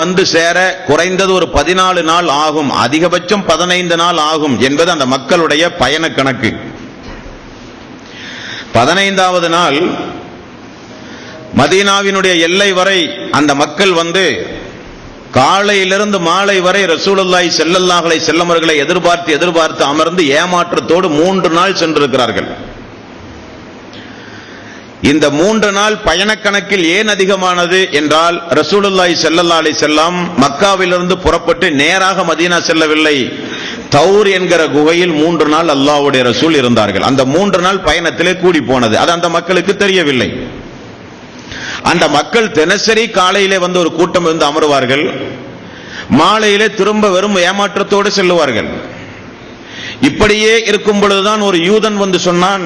வந்து சேர குறைந்தது ஒரு 14 நாள் ஆகும், அதிகபட்சம் 15 நாள் ஆகும் என்பது அந்த மக்களுடைய பயண கணக்கு. 15வது நாள் மதீனாவினுடைய எல்லை வரை அந்த மக்கள் வந்து காலையிலிருந்து மாலை வரை ரசூலுல்லாஹி ஸல்லல்லாஹு அலைஹி வஸல்லம் அவர்களை எதிர்பார்த்து அமர்ந்து ஏமாற்றத்தோடு 3 நாள் சென்றிருக்கிறார்கள். இந்த 3 நாள் பயண கணக்கில் ஏன் அதிகமானது என்றால், ரசூலுல்லாஹி ஸல்லல்லாஹு அலைஹி வஸல்லம் மக்காவிலிருந்து புறப்பட்டு நேராக மதீனா செல்லவில்லை. தௌர் என்கிற குகையில் 3 நாள் அல்லாஹ்வுடைய ரசூல் இருந்தார்கள். அந்த 3 நாள் பயணத்திலே கூடி போனது அது அந்த மக்களுக்கு தெரியவில்லை. அந்த மக்கள் தினசரி காலையிலே வந்து ஒரு கூட்டம் வந்து அமருவார்கள், மாலையிலே திரும்ப வெறும் ஏமாற்றத்தோடு செல்லுவார்கள். இப்படியே இருக்கும் பொழுதுதான் ஒரு யூதன் வந்து சொன்னான்,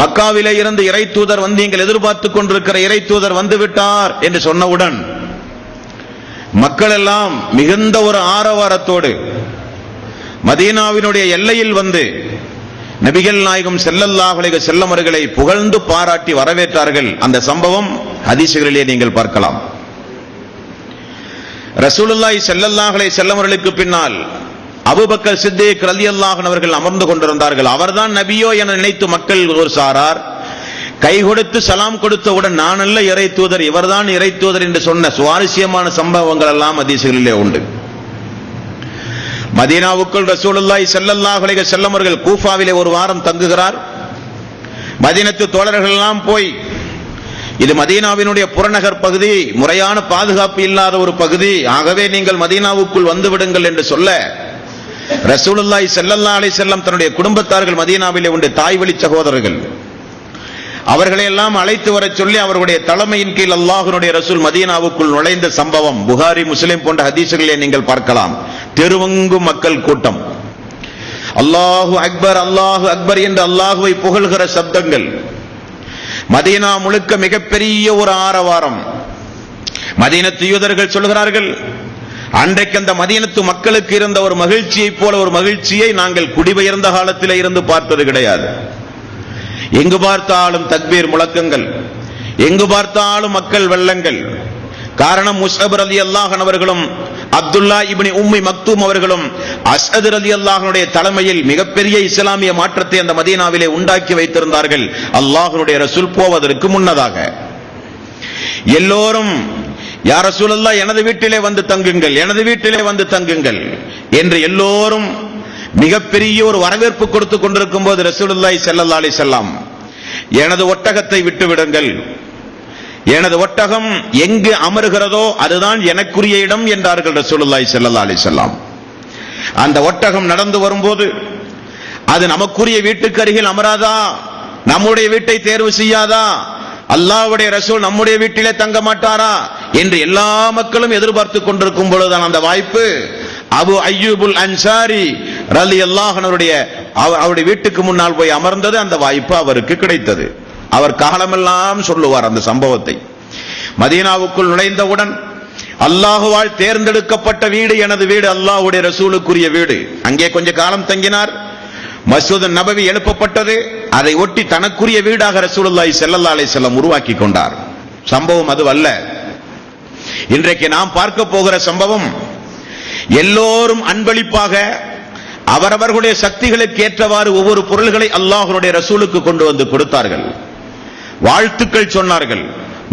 மக்காவிலே இருந்து இறை தூதர் வந்து நீங்கள் எதிர்பார்த்துக் கொண்டிருக்கிற இறை தூதர் வந்து விட்டார் என்று சொன்னவுடன் மக்கள் எல்லாம் மிகுந்த ஒரு ஆரவாரத்தோடு மதீனாவினுடைய எல்லையில் வந்து நபிகள் நாயகம் ஸல்லல்லாஹு அலைஹி வஸல்லம் அவர்களை புகழ்ந்து பாராட்டி வரவேற்றார்கள். அந்த சம்பவம் ஹதீஸ்களிலே நீங்கள் பார்க்கலாம். ரசூலுல்லாஹி ஸல்லல்லாஹு அலைஹி வஸல்லம் அவர்களுக்கு பின்னால் அபூபக்கர் சித்திக் ரலியல்லாஹு அன்ஹு அவர்கள் அமர்ந்து கொண்டிருந்தார்கள். அவர்தான் நபியோ என நினைத்து மக்கள் ஒரு சாரார் கை கொடுத்து சலாம் கொடுத்தவுடன் நான் அல்ல இறை தூதர், இவர்தான் இறை தூதர் என்று சொன்ன சுவாரஸ்யமான சம்பவங்கள் எல்லாம் ஹதீஸ்களிலே உண்டு. மதீனாவுக்குள் ரசூலுல்லாஹி ஸல்லல்லாஹு அலைஹி வஸல்லம் அவர்கள் கூஃபாவிலே ஒரு வாரம் தங்குகிறார். மதீனத்து தோழர்கள் எல்லாம் போய், இது மதீனாவினுடைய புறநகர் பகுதி, முறையான பாதுகாப்பு இல்லாத ஒரு பகுதி, ஆகவே நீங்கள் மதீனாவுக்குள் வந்து விடுங்கள் என்று சொல்ல, ரசூலுல்லாஹி ஸல்லல்லாஹு அலைஹி வஸல்லம் தன்னுடைய குடும்பத்தார்கள் மதீனாவிலே உண்டு, தாய் வழி சகோதரர்கள், அவர்களை எல்லாம் அழைத்து வர சொல்லி அவர்களுடைய தலைமையின் கீழ் அல்லாஹ்வுடைய ரசூல் மதீனாவுக்குள் நுழைந்த சம்பவம் புகாரி முஸ்லிம் போன்ற ஹதீஸ்களிலே நீங்கள் பார்க்கலாம். தெருவெங்கும் மக்கள் கூட்டம், அல்லாஹு அக்பர் அல்லாஹு அக்பர் என்று அல்லாஹுவை புகழ்கிற சப்தங்கள், மதீனா முழுக்க மிகப்பெரிய ஒரு ஆரவாரம். மதீனத்து யூதர்கள் சொல்கிறார்கள், அன்றைக்கு அந்த மதீனத்து மக்களுக்கு இருந்த ஒரு மகிழ்ச்சியை போல ஒரு மகிழ்ச்சியை நாங்கள் குடிபெயர்ந்த காலத்திலே இருந்து பார்த்தது கிடையாது. எங்கு பார்த்தாலும் தக்பீர் முழக்கங்கள், எங்கு பார்த்தாலும் மக்கள் வெள்ளங்கள். காரணம், முஸ்அப் ரலியல்லாஹு அன்ஹு அவர்களும் அப்துல்லா இப்னு உம்மி மக்தூம் அவர்களும் அஸ்அத் ரலியல்லாஹு அன்ஹுடைய தலைமையில் மிகப்பெரிய இஸ்லாமிய மாற்றத்தை அந்த மதீனாவிலே உண்டாக்கி வைத்திருந்தார்கள். அல்லாஹ்வுடைய ரசூல் போவதற்கு முன்னதாக எல்லோரும் யா ரசூலல்லாஹ் எனது வீட்டிலே வந்து தங்குங்கள், எனது வீட்டிலே வந்து தங்குங்கள் என்று எல்லோரும் மிகப்பெரிய ஒரு வரவேற்பு கொடுத்து கொண்டிருக்கும் போது ரசூலுல்லாஹி ஸல்லல்லாஹு அலைஹி வஸல்லம் எனது ஒட்டகத்தை விட்டு விடுங்கள், எனது ஒட்டகம் எங்கு அமருகிறதோ அதுதான் எனக்குரிய இடம் என்றார்கள் ரசூலுல்லாஹி ஸல்லல்லாஹு அலைஹி வஸல்லம். அந்த ஒட்டகம் நடந்து வரும்போது அது நமக்குரிய வீட்டுக்கு அருகில் அமராதா, நம்முடைய வீட்டை தேர்வு செய்யாதா, அல்லாஹ்வுடைய ரசூல் நம்முடைய வீட்டிலே தங்க மாட்டாரா என்று எல்லா மக்களும் எதிர்பார்த்து கொண்டிருக்கும் பொழுதுதான் அந்த வாய்ப்பு அபு அய்யூபுல் அன்சாரி ரலியல்லாஹு அன்ஹுடைய அவருடைய வீட்டுக்கு முன்னால் போய் அமர்ந்தது. அந்த வாய்ப்பு அவருக்கு கிடைத்தது. அவர் காலமெல்லாம் சொல்லுவார் அந்த சம்பவத்தை. மதீனாவுக்குள் நுழைந்தவுடன் அல்லாஹுவால் தேர்ந்தெடுக்கப்பட்ட வீடு எனது வீடு, அல்லாஹ்வுடைய ரசூலுக்குரிய வீடு. அங்கே கொஞ்ச காலம் தங்கினார். மஸ்ஜித் நபவி எழுப்பப்பட்டது. அதை ஒட்டி தனக்குரிய வீடாக ரசூலுல்லாஹி ஸல்லல்லாஹு அலைஹி வஸல்லம் உருவாக்கி கொண்டார். சம்பவம் அதுவல்ல. இன்றைக்கு நாம் பார்க்க போகிற சம்பவம், எல்லோரும் அன்பளிப்பாக அவரவர்களுடைய சக்திகளுக்கு ஏற்றவாறு ஒவ்வொரு பொருள்களை அல்லாஹ்வுடைய ரசூலுக்கு கொண்டு வந்து கொடுத்தார்கள். வாழ்த்துக்கள் சொன்னார்கள்,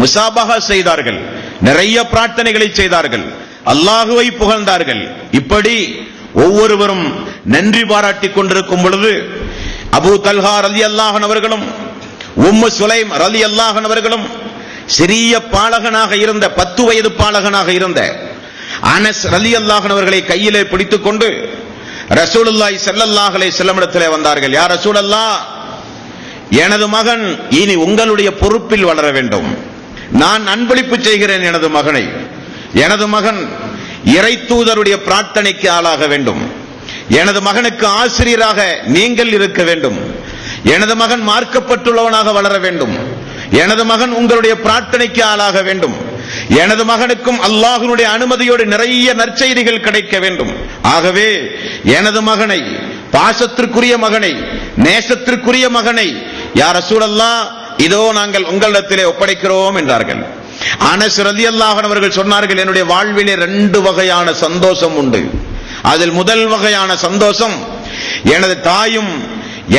முசாபஹா செய்தார்கள், நிறைய பிரார்த்தனைகளை செய்தார்கள், அல்லாஹுவை புகழ்ந்தார்கள். இப்படி ஒவ்வொருவரும் நன்றி பாராட்டி கொண்டிருக்கும் பொழுது அபூ தல்ஹா ரலியல்லாஹு அன்ஹு அவர்களும் உம்மு சுலைம் ரலியல்லாஹு அன்ஹா அவர்களும் சிறிய பாலகனாக இருந்த 10 வயது பாலகனாக இருந்த அனஸ் ரலியல்லாஹு அன்ஹு அவர்களை கையிலே பிடித்துக் கொண்டு ரசூலுல்லாஹி ஸல்லல்லாஹு அலைஹி வஸல்லம் இடத்திலே வந்தார்கள். யா ரசூலல்லாஹ், எனது மகன் இனி உங்களுடைய பொறுப்பில் வளர வேண்டும். நான் அன்பளிப்பு செய்கிறேன் எனது மகனை. எனது மகன் இறை தூதருடைய பிரார்த்தனைக்கு ஆளாக வேண்டும். எனது மகனுக்கு ஆசிரியராக நீங்கள் இருக்க வேண்டும். எனது மகன் மார்க்கப்பட்டுள்ளவனாக வளர வேண்டும். எனது மகன் உங்களுடைய பிரார்த்தனைக்கு ஆளாக வேண்டும். எனது மகனுக்கும் அல்லாஹ்வுடைய அனுமதியோடு நிறைய நற்செய்திகள் கிடைக்க வேண்டும். ஆகவே எனது மகனை, பாசத்திற்குரிய மகனை, நேசத்திற்குரிய மகனை யா ரசூலல்லாஹ் இதோ நாங்கள் உங்களிடத்திலே ஒப்படைக்கிறோம் என்றார்கள். அனஸ் ரலியல்லாஹு அன்ஹு அவர்கள் சொன்னார்கள், என்னுடைய வாழ்விலே 2 வகையான சந்தோஷம் உண்டு. அதில் முதல் வகையான சந்தோஷம், எனது தாயும்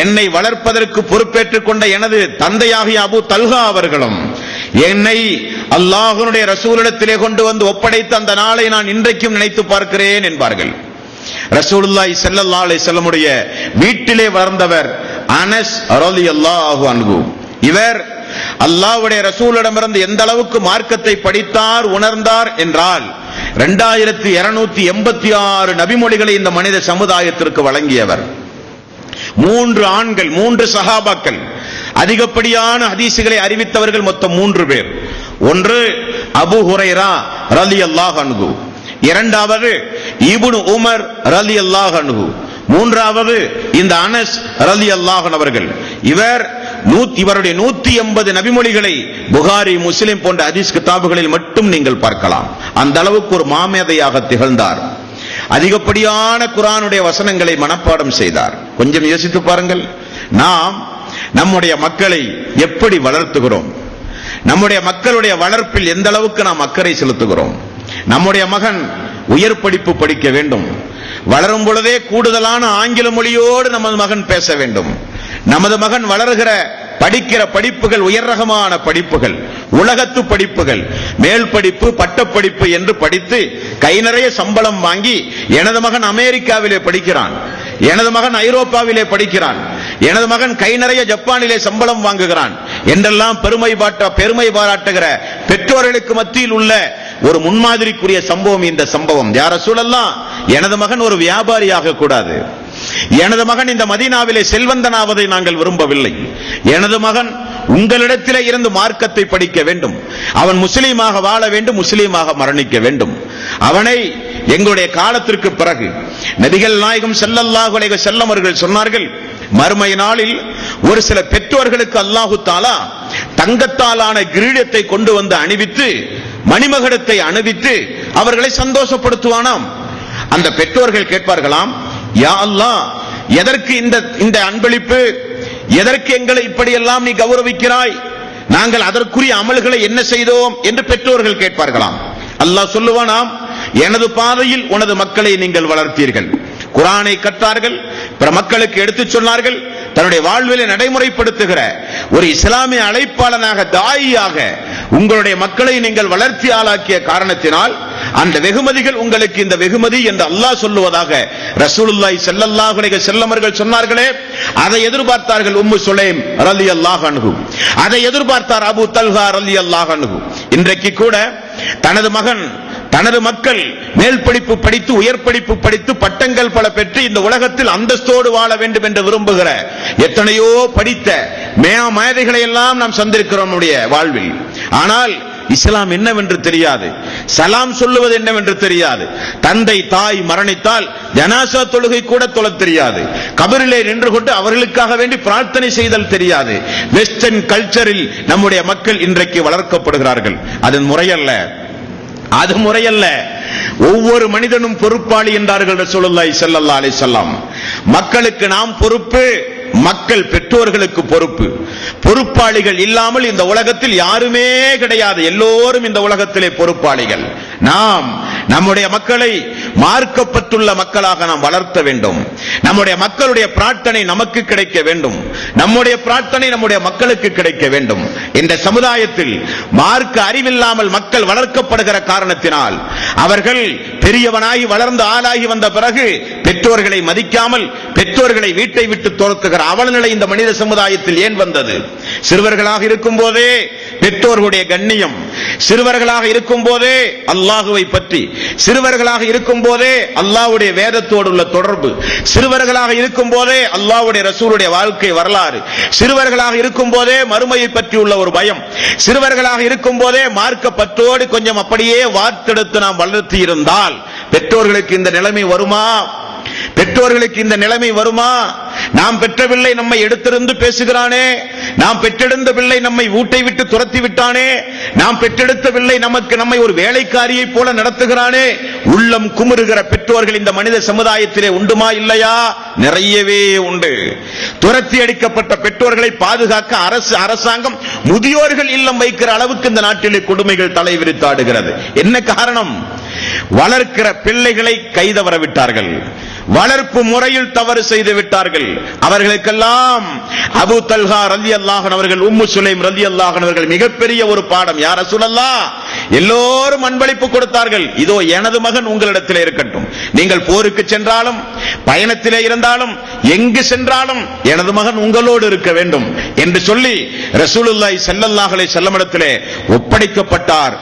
என்னை வளர்ப்பதற்கு பொறுப்பேற்றுக் கொண்ட எனது தந்தையாகிய அபூ தல்ஹா அவர்களும் என்னை அல்லாஹ்வுடைய ரசூலிடத்திலே கொண்டு வந்து ஒப்படைத்த அந்த நாளை நான் இன்றைக்கும் நினைத்து பார்க்கிறேன் என்பார்கள். ரசூலுல்லாஹி ஸல்லல்லாஹு அலைஹி வஸல்லம் உடைய வீட்டிலே வளர்ந்தவர் அனஸ் ரலியல்லாஹு அன்ஹு. இவர் அல்லாஹ்வுடைய ரசூலிடமிருந்து எந்த அளவுக்கு மார்க்கத்தை படித்தார், உணர்ந்தார் என்றால் 2286 நபிமொழிகளை இந்த மனித சமுதாயத்திற்கு வழங்கியவர். 3 ஆண்கள், 3 சஹாபாக்கள், அதிகப்படியான ஹதீசுகளை அறிவித்தவர்கள் மொத்தம் 3 பேர். ஒன்று அபூ ஹுரைரா ரலியல்லாஹு அன்ஹு, இரண்டாவது இப்னு உமர் ரலியல்லாஹு அன்ஹு, மூன்றாவது இந்த அனஸ் ரலியல்லாஹு அன்ஹு அவர்கள். இவருடைய 180 நபிமொழிகளை புகாரி, முஸ்லிம் போன்ற ஹதீஸ் கிதாபுகளில் மட்டும் நீங்கள் பார்க்கலாம். அந்த அளவுக்கு ஒரு மாமேதையாக திகழ்ந்தார். அதிகப்படியான குர்ஆனுடைய வசனங்களை மனப்பாடம் செய்தார். கொஞ்சம் யோசித்து பாருங்கள், நாம் நம்முடைய மக்களை எப்படி வளர்த்துகிறோம்? நம்முடைய மக்களுடைய வளர்ப்பில் எந்த அளவுக்கு நாம் அக்கறை செலுத்துகிறோம்? நம்முடைய மகன் உயர் படிப்பு படிக்க வேண்டும். வளரும் பொழுதே கூடுதலான ஆங்கில மொழியோடு நமது மகன் பேச வேண்டும். நமது மகன் வளர்கிற படிக்கிற படிப்புகள் உயர் ரகமான படிப்புகள், உலகத்து படிப்புகள், மேல் படிப்பு, பட்டப்படிப்பு என்று படித்து கை நிறைய சம்பளம் வாங்கி எனது மகன் அமெரிக்காவிலே படிக்கிறான், எனது மகன் ஐரோப்பாவிலே படிக்கிறான், எனது மகன் கை நிறைய ஜப்பானிலே சம்பளம் வாங்குகிறான் என்றெல்லாம் பெருமை பாராட்டுகிற பெற்றோர்களுக்கு மத்தியில் உள்ள ஒரு முன்மாதிரிக்குரிய சம்பவம் இந்த சம்பவம். யா ரசூலல்லாஹ், எனது மகன் ஒரு வியாபாரியாக கூடாது, எனது மகன் இந்த மதீனாவிலே செல்வந்தனாவதை நாங்கள் விரும்பவில்லை, எனது மகன் உங்களிடத்திலே இருந்து மார்க்கத்தை படிக்க வேண்டும், அவன் முஸ்லீமாக வாழ வேண்டும், முஸ்லீமாக மரணிக்க வேண்டும். அவனை எங்களுடைய காலத்திற்கு பிறகு நபிகள் நாயகம் ஸல்லல்லாஹு அலைஹி வஸல்லம் அவர்கள் சொன்னார்கள், மறுமை நாளில் ஒரு சில பெற்றோர்களுக்கு அல்லாஹு தஆலா தங்கத்தாலான கிரீடத்தை கொண்டு வந்து அணிவித்து, மணிமகுடத்தை அணிவித்து அவர்களை சந்தோஷப்படுத்துவானாம். அந்த பெற்றோர்கள் கேட்பார்களாம், யா அல்லாஹ், எதற்கு இந்த அன்பளிப்பு, எதற்கு எங்களை இப்படியெல்லாம் நீ கௌரவிக்கிறாய், நாங்கள் அதற்குரிய அமல்களை என்ன செய்தோம் என்று பெற்றோர்கள் கேட்பார்களாம். அல்லாஹ் சொல்லுவானாம், எனது பாதையில் உனது மக்களை நீங்கள் வளர்த்தீர்கள், குர்ஆனை கற்றார்கள், பிற மக்களுக்கு எடுத்துச் சொன்னார்கள், தன்னுடைய வாழ்விலே நடைமுறைப்படுத்துகிற ஒரு இஸ்லாமிய அழைப்பாளனாக, தாயியாக உங்களுடைய மக்களை நீங்கள் வளர்ச்சி ஆளாக்கிய காரணத்தினால் அந்த வெகுமதிகள் உங்களுக்கு இந்த வெகுமதி என்று அல்லாஹ் சொல்லுவதாக ரசூலுல்லாஹி ஸல்லல்லாஹு அலைஹி வஸல்லம் அவர்கள் சொன்னார்களே, அதை எதிர்பார்த்தார்கள் உம்மு சுலைம் ரலியல்லாஹு அன்ஹு, அதை எதிர்பார்த்தார் அபூ தல்ஹா ரலியல்லாஹு அன்ஹு. இன்றைக்கு கூட தனது மகன், தனது மக்கள் மேல் படிப்பு படித்து, உயர் படிப்பு படித்து, பட்டங்கள் பல பெற்று இந்த உலகத்தில் அந்தஸ்தோடு வாழ வேண்டும் என்று விரும்புகிற எத்தனையோ படித்த மேதைகளை எல்லாம் நாம் சந்திருக்கிறோம் நம்முடைய வாழ்வில். ஆனால் இஸ்லாம் என்னவென்று தெரியாது, சலாம் சொல்லுவது என்னவென்று தெரியாது, தந்தை தாய் மரணித்தால் ஜனாசா தொழுகை கூட தொழத் தெரியாது, கபரிலே நின்று கொண்டு அவர்களுக்காக வேண்டி பிரார்த்தனை செய்தல் தெரியாது. வெஸ்டர்ன் கல்ச்சரில் நம்முடைய மக்கள் இன்றைக்கு வளர்க்கப்படுகிறார்கள். அது முறையல்ல, அது முறையல்ல. ஒவ்வொரு மனிதனும் பொறுப்பாளி என்றார்கள் ரசூலுல்லாஹி ஸல்லல்லாஹு அலைஹி வஸல்லம். மக்களுக்கு நாம் பொறுப்பு, மக்கள் பெற்றோர்களுக்கு பொறுப்பு. பொறுப்பாளிகள் இல்லாமல் இந்த உலகத்தில் யாருமே கிடையாது. எல்லோரும் இந்த உலகத்திலே பொறுப்பாளிகள். நாம் நம்முடைய மக்களை மார்க்கப்பட்டுள்ள மக்களாக நாம் வளர்த்த வேண்டும். நம்முடைய மக்களுடைய பிரார்த்தனை நமக்கு கிடைக்க வேண்டும், நம்முடைய பிரார்த்தனை நம்முடைய மக்களுக்கு கிடைக்க வேண்டும். இந்த சமுதாயத்தில் மார்க்க அறிவில்லாமல் மக்கள் வளர்க்கப்படுகிற காரணத்தினால் அவர்கள் பெரியவனாகி வளர்ந்து ஆளாகி வந்த பிறகு பெற்றோர்களை மதிக்காமல் பெற்றோர்களை வீட்டை விட்டு துரத்துகிற அவலநிலை இந்த மனித சமுதாயத்தில் ஏன் வந்தது? சிறுவர்களாக இருக்கும் போதே பெற்றோர்களுடைய கண்ணியம், சிறுவர்களாக இருக்கும் போதே அல்லாஹுவை பற்றி, சிறுவர்களாக இருக்கும் போதே அல்லாஹ்வுடைய வேதத்தோடு உள்ள தொடர்பு, சிறுவர்களாக இருக்கும் போதே அல்லாஹ்வுடைய ரசூலுடைய வாழ்க்கை வரலாறு, சிறுவர்களாக இருக்கும் போதே மறுமையை பற்றி உள்ள ஒரு பயம், சிறுவர்களாக இருக்கும் போதே மார்க்க பற்றோடு கொஞ்சம் அப்படியே வார்த்தெடுத்து நாம் வளர்த்தி இருந்தால் பெற்றோர்களுக்கு இந்த நிலைமை வருமா? பெற்றோர்களுக்கு இந்த நிலைமை வருமா? நாம் பெற்ற பிள்ளை நம்மை எடுத்திருந்து பேசுகிறானே, நாம் பெற்றெடுத்த பிள்ளை நம்மை வீட்டை விட்டு துரத்தி விட்டானே, நாம் பெற்றெடுத்த பிள்ளை நம்மை ஒரு வேலைக்காரியை போல நடத்துகிறானே, உள்ளம் குமுறுகிற பெற்றோர்கள் இந்த மனித சமுதாயத்திலே உண்டுமா இல்லையா? நிறையவே உண்டு. துரத்தி அடிக்கப்பட்ட பெற்றோர்களை பாதுகாக்க அரசாங்கம் முதியோர்கள் இல்லம் வைக்கிற அளவுக்கு இந்த நாட்டிலே கொடுமைகள் தலைவிரித்தாடுகிறது. என்ன காரணம்? வளர்க்கிற பிள்ளைகளை கைதவற விட்டார்கள், வளர்ப்பு முறையில் தவறு செய்து விட்டார்கள். அவர்களுக்கெல்லாம் அபூ தல்ஹா ரலியல்லாஹு அன்ஹு அவர்கள், உம்மு சுலைம் ரலியல்லாஹு அன்ஹா அவர்கள் மிகப்பெரிய ஒரு பாடம். யா ரசூலல்லாஹ், எல்லோரும் அன்பளிப்பு கொடுத்தார்கள். இதோ எனது மகன் உங்களிடத்தில் இருக்கட்டும், நீங்கள் போருக்கு சென்றாலும் பயணத்திலே இருந்தாலும் எங்கு சென்றாலும் எனது மகன் உங்களோடு இருக்க வேண்டும் என்று சொல்லி ரசூலுல்லாஹி ஸல்லல்லாஹு அலைஹி வஸல்லம் இடத்திலே ஒப்படைக்கப்பட்டார்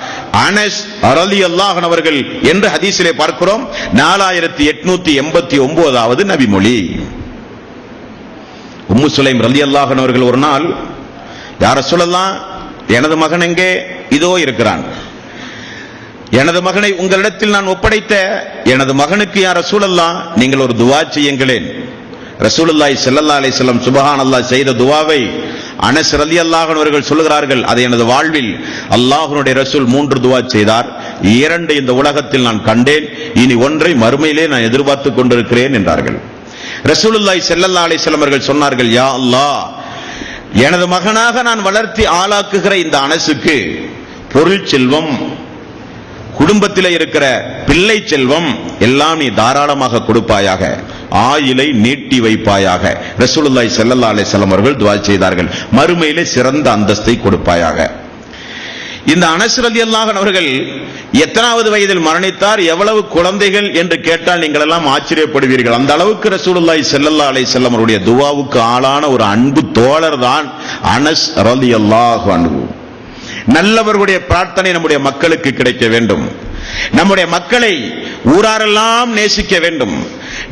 அனஸ் ரலியல்லாஹு அன்ஹு அவர்கள் என்று ஹதீஸிலே பார்க்கிறோம். 4889வது நபிமொழி. உம்மு சுலைம் ரலியல்லாஹு அன்ஹா அவர்கள் ஒரு நாள், யா ரசூலல்லாஹ், எனது மகன் எங்கே? இதோ இருக்கிறான். எனது மகனை உங்களிடத்தில் நான் ஒப்படைத்த எனது மகனுக்கு யா ரசூலல்லாஹ் நீங்கள் ஒரு துஆ செய்யுங்களேன். ரசூலுல்லாஹி ஸல்லல்லாஹு அலைஹி வஸல்லம் சுப்ஹானல்லாஹ் செய்த துஆவை அனஸ் ரலியல்லாஹு அன்ஹு அவர்கள் சொல்கிறார்கள், அது எனது வாழ்வில் அல்லாஹ்வுடைய ரசூல் 3 துஆ செய்தார். 2 இந்த உலகத்தில் நான் கண்டேன், இனி ஒன்றை மறுமையிலே நான் எதிர்பார்த்துக் கொண்டிருக்கிறேன் என்றார்கள். ரசூலுல்லாஹி ஸல்லல்லாஹு அலைஹி வஸல்லம் அவர்கள் சொன்னார்கள், யா அல்லாஹ், எனது மகனாக நான் வளர்த்தி ஆளாக்குகிற இந்த அனசுக்கு பொருள் செல்வம், குடும்பத்தில் இருக்கிற பிள்ளை செல்வம் எல்லாம் நீ தாராளமாக கொடுப்பாயாக, ஆயிலை நீட்டி வைப்பாயாக. ரசூலுல்லாஹி ஸல்லல்லாஹு அலைஹி வஸல்லம் அவர்கள் துஆ செய்தார்கள், மறுமையிலே சிறந்த அந்தஸ்தை கொடுப்பாயாக. இந்த அனஸ் ரலியல்லாஹு அன்ஹு அவர்கள் எத்தனாவது வயதில் மரணித்தார், எவ்வளவு குழந்தைகள் என்று கேட்டால் நீங்கள் எல்லாம் ஆச்சரியப்படுவீர்கள். அந்த அளவுக்கு ரசூலுல்லாஹி ஸல்லல்லாஹு அலைஹி வஸல்லம் அவருடைய துஆவுக்கு ஆளான ஒரு அன்பு தோழர் தான் அனஸ் ரலியல்லாஹு அன்ஹு. நல்லவர்களுடைய பிரார்த்தனை நம்முடைய மக்களுக்கு கிடைக்க வேண்டும். நம்முடைய மக்களை ஊராரெல்லாம் நேசிக்க வேண்டும்.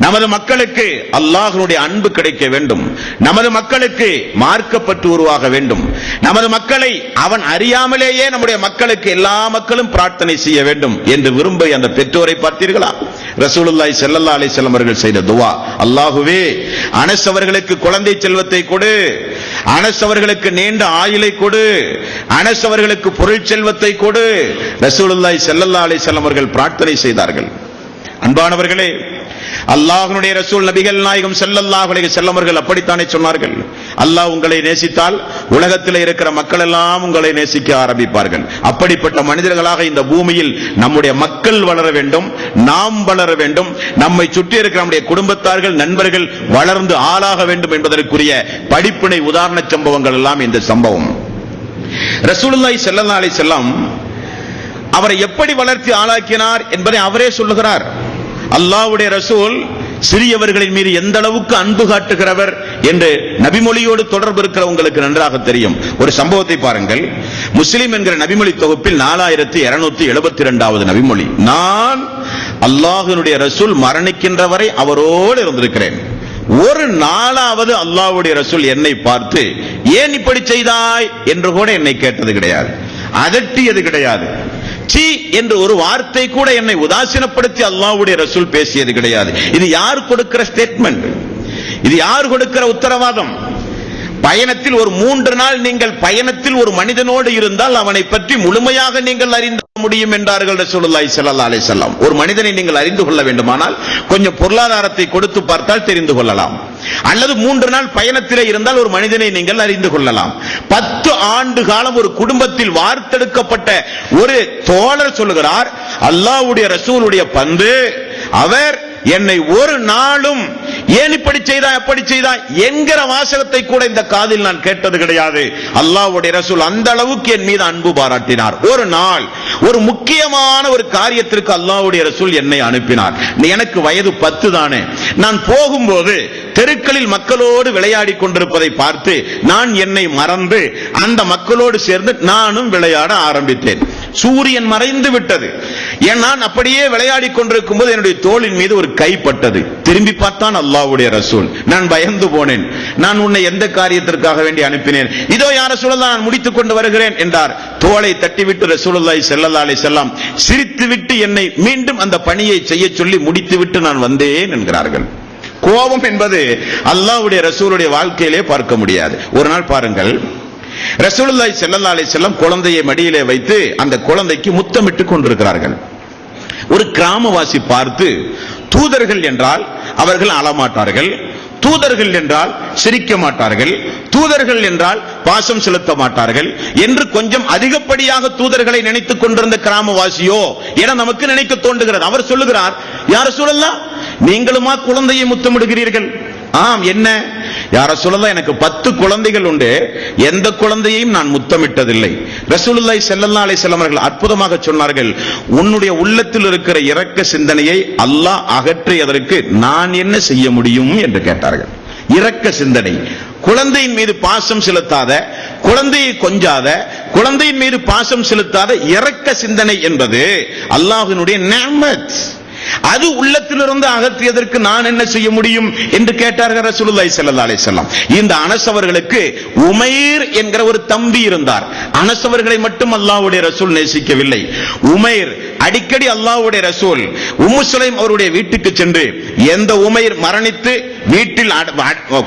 நமது மக்களுக்கு அல்லாஹ்வுடைய அன்பு கிடைக்க வேண்டும். நமது மக்களுக்கு மார்க்கப்பட்டு உருவாக வேண்டும். நமது மக்களை அவன் அறியாமலேயே நம்முடைய மக்களுக்கு எல்லா மக்களும் பிரார்த்தனை செய்ய வேண்டும் என்று விரும்பிய அந்த பெற்றோரை பார்த்தீர்களா? ரசூலுல்லாஹி ஸல்லல்லாஹு அலைஹி வஸல்லம் அவர்கள் செய்த துஆ, அல்லாஹ்வே அனஸ் அவர்களுக்கு குழந்தை செல்வத்தை கொடு, அனஸ் அவர்களுக்கு நீண்ட ஆயுளை கொடு, அனஸ் அவர்களுக்கு பொருள் செல்வத்தை கொடு. ரசூலுல்லாஹி ஸல்லல்லாஹு அலைஹி வஸல்லம் அவர்கள் பிரார்த்தனை செய்தார்கள். அன்பானவர்களே, அல்லாஹ்வுடைய ரசூல் நபிகள் நாயகம் ஸல்லல்லாஹு அலைஹி வஸல்லம் அவர்கள் அப்படித்தானே சொன்னார்கள், அல்லாஹ் உங்களை நேசித்தால் உலகத்தில் இருக்கிற மக்கள் எல்லாம் உங்களை நேசிக்க ஆரம்பிப்பார்கள். அப்படிப்பட்ட மனிதர்களாக இந்த பூமியில் நம்முடைய மக்கள் வளர வேண்டும், நாம் வளர வேண்டும், நம்மை சுற்றி இருக்கிற நம்முடைய குடும்பத்தார்கள் நண்பர்கள் வளர்ந்து ஆளாக வேண்டும் என்பதற்குரிய படிப்பினை உதாரண சம்பவங்கள் எல்லாம் இந்த சம்பவம். ரசூலுல்லாஹி ஸல்லல்லாஹு அலைஹி வஸல்லம் அவரை எப்படி வளர்த்தி ஆளாக்கினார் என்பதை அவரே சொல்லுகிறார். அல்லாஹ்வுடைய ரசூல் சிறியவர்களின் மீது எந்த அளவுக்கு அன்பு காட்டுகிறவர் என்று நபிமொழியோடு தொடர்பு இருக்கிற உங்களுக்கு நன்றாக தெரியும். ஒரு சம்பவத்தை பாருங்கள். முஸ்லிம் என்கிற நபிமொழி தொகுப்பில் 4272வது நபிமொழி. நான் அல்லாஹ்வுடைய ரசூல் மரணிக்கின்ற வரை அவரோடு இருந்திருக்கிறேன். ஒரு நாளாவது அல்லாஹ்வுடைய ரசூல் என்னை பார்த்து ஏன் இப்படி செய்தாய் என்று கூட என்னை கேட்டது கிடையாது, அதட்டியது கிடையாது. சீ என்று ஒரு வார்த்தை கூட என்னை உதாசீனப்படுத்தி அல்லாஹ்வுடைய ரசூல் பேசியது கிடையாது. இது யார் கொடுக்கிற ஸ்டேட்மெண்ட்? இது யார் கொடுக்கிற உத்தரவாதம்? பயணத்தில் ஒரு 3 நாள் நீங்கள் பயணத்தில் ஒரு மனிதனோடு இருந்தால் அவனை பற்றி முழுமையாக நீங்கள் அறிந்து முடியும் என்றார்கள் ரசூலுல்லாஹி ஸல்லல்லாஹு அலைஹி வஸல்லம். ஒரு மனிதனை நீங்கள் அறிந்து கொள்ள வேண்டுமானால் கொஞ்சம் பொருளாதாரத்தை கொடுத்து பார்த்தால் தெரிந்து கொள்ளலாம். அல்லது 3 நாள் பயணத்திலே இருந்தால் ஒரு மனிதனை நீங்கள் அறிந்து கொள்ளலாம். 10 ஆண்டு காலம் ஒரு குடும்பத்தில் வார்த்தெடுக்கப்பட்ட ஒரு தோழர் சொல்லுகிறார், அல்லாஹ்வுடைய ரசூலுடைய பந்து அவர் என்னை ஒரு நாளும் ஏன் இப்படி செய்தாய் அப்படி செய்தாய் என்கிற வாசகத்தை கூட இந்த காதில் நான் கேட்டது கிடையாது. அல்லாஹ்வுடைய ரசூல் அந்த அளவுக்கு என் மீது அன்பு பாராட்டினார். ஒரு நாள் ஒரு முக்கியமான ஒரு காரியத்திற்கு அல்லாஹ்வுடைய ரசூல் என்னை அனுப்பினார். எனக்கு வயது 10 தானே. நான் போகும்போது தெருக்களில் மக்களோடு விளையாடி கொண்டிருப்பதை பார்த்து நான் என்னை மறந்து அந்த மக்களோடு சேர்ந்து நானும் விளையாட ஆரம்பித்தேன். சூரியன் மறைந்து விட்டது. நான் அப்படியே விளையாடி கொண்டிருக்கும் போது என்னுடைய தோளின் மீது ஒரு கைப்பட்டது. திரும்பி பார்த்தான் அல்லாஹ்வுடைய ரசூல். நான் பயந்து போனேன். நான் உன்னை எந்த காரியத்திற்காக வேண்டி அனுப்பினேன்? இதோ யா ரசூலல்லாஹ், நான் முடித்துக் கொண்டு வருகிறேன் என்றார். தோளை தட்டிவிட்டு ரசூலுல்லாஹி ஸல்லல்லாஹு அலைஹி வஸல்லம் சிரித்துவிட்டு என்னை மீண்டும் அந்த பணியை செய்ய சொல்லி முடித்துவிட்டு நான் வந்தேன் என்கிறார்கள். கோபம் என்பது அல்லாஹ்வுடைய ரசூலுடைய வாழ்க்கையிலே பார்க்க முடியாது. ஒரு நாள் பாருங்கள், ரசூலுல்லாஹி ஸல்லல்லாஹு அலைஹி வஸல்லம் குழந்தையை மடியிலே வைத்து அந்த குழந்தைக்கு முத்தமிட்டுக் கொண்டிருக்கிறார்கள். ஒரு கிராமவாசி பார்த்து, தூதர்கள் என்றால் அவர்கள் அழமாட்டார்கள், தூதர்கள் என்றால் சிரிக்க மாட்டார்கள், தூதர்கள் என்றால் பாசம் செலுத்த மாட்டார்கள் என்று கொஞ்சம் அதிகப்படியாக தூதர்களை நினைத்துக் கொண்டிருந்த கிராமவாசியோ என நமக்கு நினைக்க தோன்றுகிறது. அவர் சொல்லுகிறார், யா ரசூலல்லாஹ், நீங்களுமா குழந்தையை முத்தமிடுகிறீர்கள்? ஆம், என்ன யா ரசூலல்லாஹ், எனக்கு 10 குழந்தைகள் உண்டு, எந்த குழந்தையையும் நான் முத்தமிட்டதில்லை. ரசூலுல்லாஹி ஸல்லல்லாஹு அலைஹி வஸல்லம் அவர்கள் அற்புதமாக சொன்னார்கள், உன்னுடைய உள்ளத்தில் இருக்கிற இரக்க சிந்தனையை அல்லாஹ் அகற்றியதற்கு நான் என்ன செய்ய முடியும் என்று கேட்டார்கள். இரக்க சிந்தனை, குழந்தையின் மீது பாசம் செலுத்தாத, குழந்தையை கொஞ்சாத, குழந்தையின் மீது பாசம் செலுத்தாத இரக்க சிந்தனை என்பது அல்லாஹ்வினுடைய நிஅமத். அது உள்ளத்திலிருந்து அகற்றியதற்கு நான் என்ன செய்ய முடியும் என்று கேட்டார்கள் ரசூலுல்லாஹி ஸல்லல்லாஹு அலைஹி வஸல்லம். இந்த அனஸ் அவர்களுக்கு உமைர் என்கிற ஒரு தம்பி இருந்தார். அனஸ் அவர்களை மட்டும் அல்லாஹ்வுடைய ரசூல் நேசிக்கவில்லை. உமைர் அடிக்கடி அல்லாஹ்வுடைய ரசூல் உம்மு சுலைம் அவருடைய வீட்டுக்கு சென்று, எந்த உமைர் மரணித்து வீட்டில்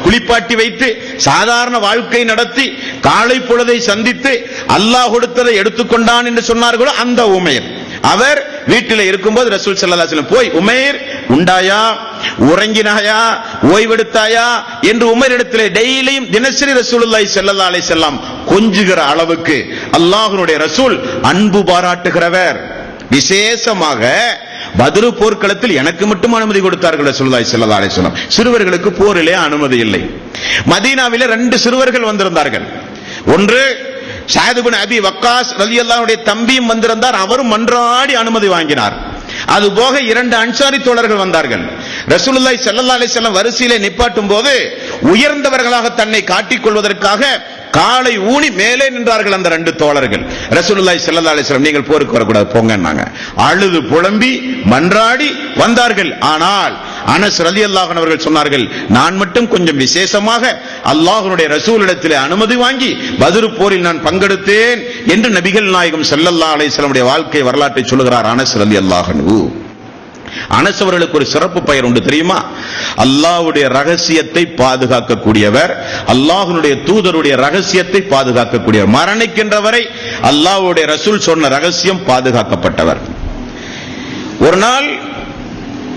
குளிப்பாட்டி வைத்து சாதாரண வாழ்க்கை நடத்தி காலை பொழுதை சந்தித்து அல்லாஹ் கொடுத்ததை எடுத்துக்கொண்டான் என்று சொன்னார்களோ அந்த உமைர், அவர் வீட்டில் இருக்கும்போது ரசூல் ஸல்லல்லாஹு அலைஹி வஸல்லம் போய், உமைர் உண்டாயா, உறங்கினாயா, ஓய்வெடுத்தாயா என்று உமைரிடத்திலே டெய்லியும் தினசரி ரசூலுல்லாஹி ஸல்லல்லாஹு அலைஹி வஸல்லம் கொஞ்சுகிற அளவுக்கு அல்லாஹ்வுடைய ரசூல் அன்பு பாராட்டுகிறவர். விசேஷமாக பத்ரு போர்க்களத்தில் எனக்கு மட்டும் அனுமதி கொடுத்தார்கள் ரசூலுல்லாஹி ஸல்லல்லாஹு அலைஹி வஸல்லம். சிறுவர்களுக்கு போரிலே அனுமதி இல்லை. மதீனாவிலே 2 சிறுவர்கள் வந்திருந்தார்கள். ஒன்று ஸஅத் இப்னு அபி வக்காஸ் ரலியல்லாஹு அன்ஹுடைய தம்பியும் வந்திருந்தார், அவரும் மன்றாடி அனுமதி வாங்கினார். அதுபோக 2 அன்சாரி தோழர்கள் வந்தார்கள். ரசூலுல்லாஹி ஸல்லல்லாஹு அலைஹி வஸல்லம் வரிசையிலே நிப்பாட்டும் போது உயர்ந்தவர்களாக தன்னை காட்டிக் கொள்வதற்காக காலை ஊனி மேலே நின்றார்கள் அந்த 2 தோழர்கள். ரசூலுல்லாஹி ஸல்லல்லாஹு அலைஹி வஸல்லம், நீங்கள் போருக்கு வரக்கூடாது போங்கன்னாங்க. அழுது புலம்பி மன்றாடி வந்தார்கள். ஆனால் அனஸ் ரலியல்லாஹு அன்ஹு அவர்கள் சொன்னார்கள், நான் மட்டும் கொஞ்சம் விசேஷமாக அல்லாஹ்வுடைய ரசூலிடத்திலே அனுமதி வாங்கி பத்ரு போரில் நான் பங்கெடுத்தேன் என்று நபிகள் நாயகம் ஸல்லல்லாஹு அலைஹி வஸல்லம் உடைய வாழ்க்கை வரலாற்றை சொல்லுகிறார் அனஸ் ரலியல்லாஹு அன்ஹு. அனஸ் அவர்களுக்கு ஒரு சிறப்பு பெயர் உண்டு தெரியுமா? அல்லாஹ்வுடைய ரகசியத்தை பாதுகாக்கக்கூடியவர், அல்லாஹ்வுடைய தூதருடைய ரகசியத்தை பாதுகாக்கக்கூடியவர். மரணிக்கின்ற வரை அல்லாஹ்வுடைய ரசூல் சொன்ன ரகசியம் பாதுகாக்கப்பட்டவர். ஒரு நாள்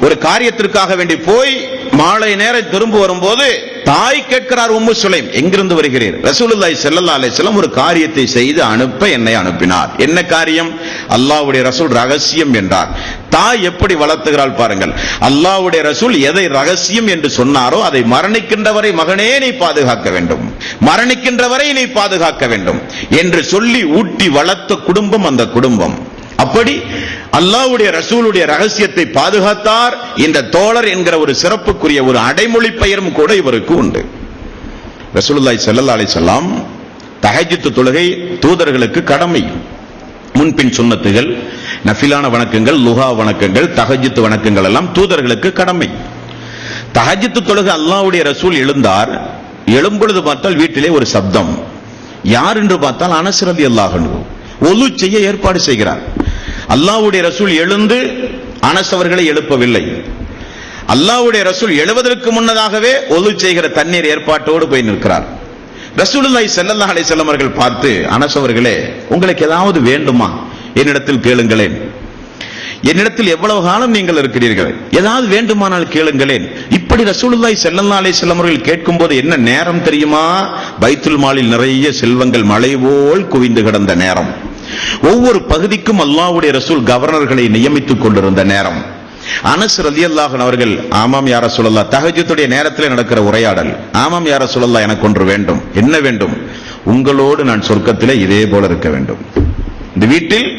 ஒரு காரியத்திற்காக வேண்டி போய் மாலை நேரம் திரும்ப வரும்போது தாய் கேட்கிறார், உம்மு சுலைம், எங்கிருந்து வருகிறீர்? ரசூலுல்லாஹி ஸல்லல்லாஹு அலைஹி வஸல்லம் ஒரு காரியத்தை செய்து அனுப்ப என்னை அனுப்பினார். என்ன காரியம்? அல்லாஹ்வுடைய ரசூல் ரகசியம் என்றார். தாய் எப்படி வளர்த்துகிறாள் பாருங்கள். அல்லாஹ்வுடைய ரசூல் எதை ரகசியம் என்று சொன்னாரோ அதை மரணிக்கின்ற வரை மகனே நீ பாதுகாக்க வேண்டும், மரணிக்கின்ற வரை நீ பாதுகாக்க வேண்டும் என்று சொல்லி ஊட்டி வளர்த்த குடும்பம் அந்த குடும்பம். அப்படி அல்லாஹ்வுடைய ரசூலுடைய ரகசியத்தை பாதுகாத்தார். இந்த தோழர் என்கிற ஒரு சிறப்புக்குரிய ஒரு அடைமொழி பெயரும் கூட இவருக்கு உண்டு. ரசூலுல்லாஹி ஸல்லல்லாஹு அலைஹி வஸல்லம் தஹஜ்ஜுத் தொழுகை தூதர்களுக்கு கடமை. முன்பின் சுன்னத்துகள், நஃபிலான வணக்கங்கள், லுஹா வணக்கங்கள், தஹஜ்ஜுத் வணக்கங்கள் எல்லாம் தூதர்களுக்கு கடமை. தஹஜ்ஜுத் தொழுகை அல்லாஹ்வுடைய ரசூல் எழுந்தார். எழும்பொழுது பார்த்தால் வீட்டிலே ஒரு சப்தம். யார் என்று பார்த்தால் அனஸ் ரலியல்லாஹு அன்ஹு ஒலு செய்ய ஏற்பாடு செய்கிறார். அல்லாஹ்வுடைய ரசூல் எழுந்து அனஸ் அவர்களை எழுப்பவில்லை. அல்லாஹ்வுடைய ரசூல் எழுவதற்கு முன்னதாகவே ஒலு செய்கிற தண்ணீர் ஏற்பாட்டோடு போய் நிற்கிறார். ரசூலுல்லாஹி ஸல்லல்லாஹு அலைஹி வஸல்லம் அவர்கள் பார்த்து, அனஸ் அவர்களே, உங்களுக்கு ஏதாவது வேண்டுமா? என்னிடத்தில் கேளுங்களேன். என்னிடத்தில் எவ்வளவு காலம் நீங்கள் இருக்கிறீர்கள், ஏதாவது வேண்டுமானால் கேளுங்களேன். இப்படி ரசூலுல்லாஹி ஸல்லல்லாஹு அலைஹி வஸல்லம் அவர்கள் கேட்கும்போது என்ன நேரம் தெரியுமா? பைத்துல் மாலில் நிறைய செல்வங்கள் மழை போல் குவிந்து கிடந்த நேரம். ஒவ்வொரு பகுதிக்கும் அல்லாஹ்வுடைய ரசூல் கவர்னர்களை நியமித்துக் கொண்டிருந்த நேரம். அனஸ் ரலியல்லாஹு அன்ஹு அவர்கள், ஆமாம் யா ரசூலல்லாஹ், தஹஜ்ஜுடைய நேரத்தில் நடக்கிற உரையாடல். ஆமாம் யா ரசூலல்லாஹ், எனக்கு ஒன்று வேண்டும். என்ன வேண்டும்? உங்களோடு நான் சொர்க்கத்திலே இதே போல இருக்க வேண்டும். இந்த வீட்டில்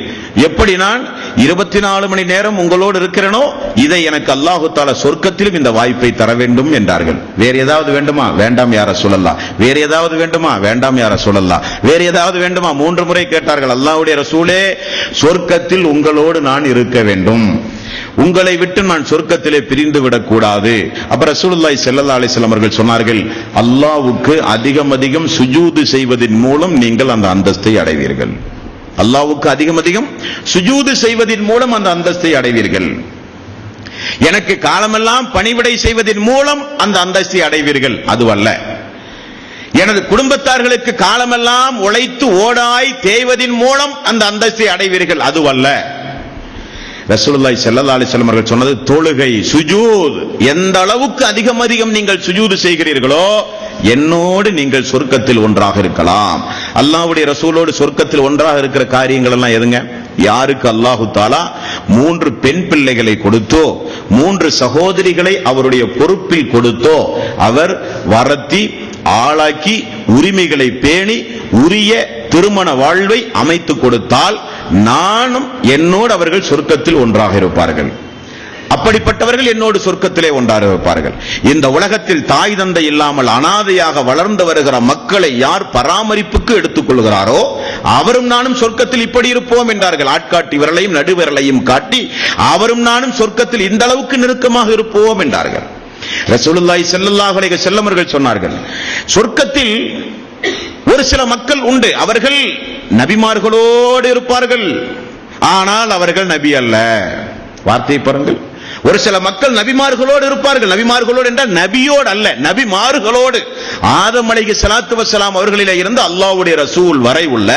எப்படி நான் 24 மணி நேரம் உங்களோடு இருக்கிறேனோ, இதை எனக்கு அல்லாஹு தஆலா சொர்க்கத்திலும் இந்த வாய்ப்பை தர வேண்டும் என்றார்கள். வேற ஏதாவது வேண்டுமா? வேண்டாம் யா ரசூலல்லாஹ். வேற ஏதாவது வேண்டுமா? வேண்டாம் யா ரசூலல்லாஹ். வேற ஏதாவது வேண்டுமா? 3 முறை கேட்டார்கள். அல்லாஹ்வுடைய ரசூலே, சொர்க்கத்தில் உங்களோடு நான் இருக்க வேண்டும், உங்களை விட்டு நான் சொர்க்கத்திலே பிரிந்து விடக்கூடாது. அப்ப ரசூலுல்லாஹி ஸல்லல்லாஹு அலைஹி வஸல்லம் அவர்கள் சொன்னார்கள், அல்லாஹ்வுக்கு அதிகம் அதிகம் சுஜூது செய்வதன் மூலம் நீங்கள் அந்த அந்தஸ்தை அடைவீர்கள். அல்லாஹ்வுக்கு அதிகம் அதிகம் சுஜூது செய்வதன் மூலம் அந்த அந்தஸ்தை அடைவீர்கள். எனக்கு காலமெல்லாம் பணிவிடை செய்வதன் மூலம் அந்த அந்தஸ்தை அடைவீர்கள், அதுவல்ல. எனது குடும்பத்தார்களுக்கு காலமெல்லாம் உழைத்து ஓடாய் தேய்வதின் மூலம் அந்த அந்தஸ்தை அடைவீர்கள், அதுவல்ல. ரசூலுல்லாஹி ஸல்லல்லாஹு அலைஹி வஸல்லம் அவர்கள் சொன்னது தொழுகை, சுஜூத். எந்த அளவுக்கு அதிகம் நீங்கள் சுஜூது செய்கிறீர்களோ என்னோடு நீங்கள் சொர்க்கத்தில் ஒன்றாக இருக்கலாம். அல்லாஹ்வுடைய ரசூலோடு சொர்க்கத்தில் ஒன்றாக இருக்கிற காரியங்கள் எல்லாம் எதுங்க? யாருக்கு அல்லாஹு தஆலா 3 பெண் பிள்ளைகளை கொடுத்தோ, 3 சகோதரிகளை அவருடைய பொறுப்பில் கொடுத்தோ, அவர் வரத்தி ஆளாக்கி உரிமைகளை பேணி உரிய திருமண வாழ்வை அமைத்து கொடுத்தால் நானும் என்னோடு அவர்கள் சொர்க்கத்தில் ஒன்றாக இருப்பார்கள். அப்படிப்பட்டவர்கள் என்னோடு சொர்க்கத்திலே ஒன்றாக இருப்பார்கள். இந்த உலகத்தில் தாய் தந்தை இல்லாமல் அனாதையாக வளர்ந்து வருகிற மக்களை யார் பராமரிப்புக்கு எடுத்துக் கொள்கிறாரோ அவரும் நானும் சொர்க்கத்தில் இப்படி இருப்போம் என்றார்கள். ஆட்காட்டி விரலையும் நடுவிரலையும் காட்டி அவரும் நானும் சொர்க்கத்தில் இந்த அளவுக்கு நெருக்கமாக இருப்போம் என்றார்கள். ரசூலுல்லாஹி ஸல்லல்லாஹு அலைஹி வஸல்லம் அவர்கள் சொன்னார்கள், சொர்க்கத்தில் ஒரு சில மக்கள் உண்டு, அவர்கள் நபிமார்களோடு இருப்பார்கள், ஆனால் அவர்கள் நபி அல்ல. வார்த்தை பாருங்கள், ஒரு சில மக்கள் நபிமார்களோடு இருப்பார்கள். நபிமார்களோடு என்றால் நபியோடு அல்ல, நபிமார்களோடு. ஆதம் அலைஹிஸ்ஸலாத்து வஸ்ஸலாம் அவர்களிலே இருந்து அல்லாஹ்வுடைய ரசூல் வரை உள்ள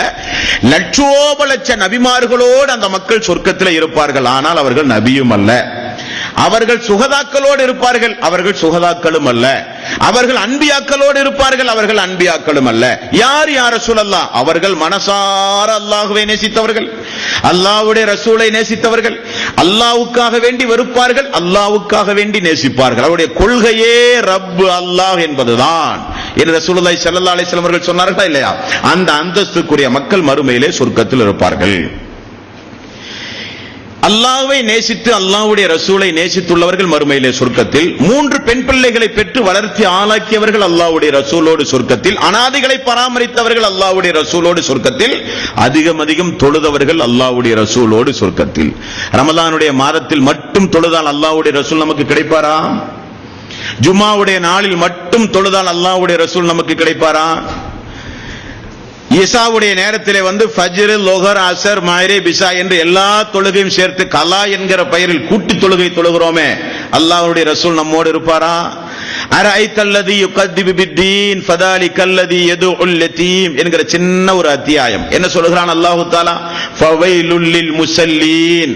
லட்சோப லட்ச நபிமார்களோடு அந்த மக்கள் சொர்க்கத்தில் இருப்பார்கள், ஆனால் அவர்கள் நபியும் அல்ல. அவர்கள் சுகதாக்களோடு இருப்பார்கள், அவர்கள் சுகதாக்களும் அல்ல. அவர்கள் அன்பியாக்களோடு இருப்பார்கள், அவர்கள் அன்பியாக்களும் அல்ல. யார் யா ரசூலல்லாஹ்? அவர்கள் மனசார அல்லாஹ்வை நேசித்தவர்கள், அல்லாஹ்வுடைய ரசூலை நேசித்தவர்கள், அல்லாஹ்வுக்காக வேண்டி வெறுப்பார்கள், அல்லாஹ்வுக்காக வேண்டி நேசிப்பார்கள். அவருடைய கொள்கையே ரப் அல்லாஹ் என்பதுதான் என்று ரசூலுல்லாஹி ஸல்லல்லாஹு அலைஹி வஸல்லம் அவர்கள் சொன்னார்களா இல்லையா? அந்த அந்தஸ்துக்குரிய மக்கள் மறுமையிலே சொர்க்கத்தில் இருப்பார்கள். அல்லாஹ்வை நேசித்து அல்லாஹ்வுடைய ரசூலை நேசித்துள்ளவர்கள் மறுமையிலே சொர்க்கத்தில். 3 பெண் பிள்ளைகளை பெற்று வளர்த்தி ஆளாக்கியவர்கள் அல்லாஹ்வுடைய ரசூலோடு சொர்க்கத்தில். அனாதைகளை பராமரித்தவர்கள் அல்லாஹ்வுடைய ரசூலோடு சொர்க்கத்தில். அதிகம் தொழுதவர்கள் அல்லாஹ்வுடைய ரசூலோடு சொர்க்கத்தில். ரமலானுடைய மாதத்தில் மட்டும் தொழுதால் அல்லாஹ்வுடைய ரசூல் நமக்கு கிடைப்பாரா? ஜும்மாவுடைய நாளில் மட்டும் தொழுதால் அல்லாஹ்வுடைய ரசூல் நமக்கு கிடைப்பாரா? ஈசாவுடைய நேரத்திலே ஃபஜ்ர், லொஹர், அஸர், மக்ரிப், இஷா என்று எல்லா தொழுகையும் சேர்த்து கலா என்கிற பெயரில் கூட்டி தொழுகை தொழுகிறோமே, அல்லாஹ்வுடைய ரசூல் நம்மோடு இருப்பாரா? அரஐத்தல்லதி யுகத்திபு பித்தீன் ஃபதாலிகல்லதி யதுஉல் யதீம் என்கிற சின்ன ஒரு அத்தியாயம் என்ன சொல்கிறான் அல்லாஹ் தஆலா? ஃபவைலுல் லில் முஸல்லீன்,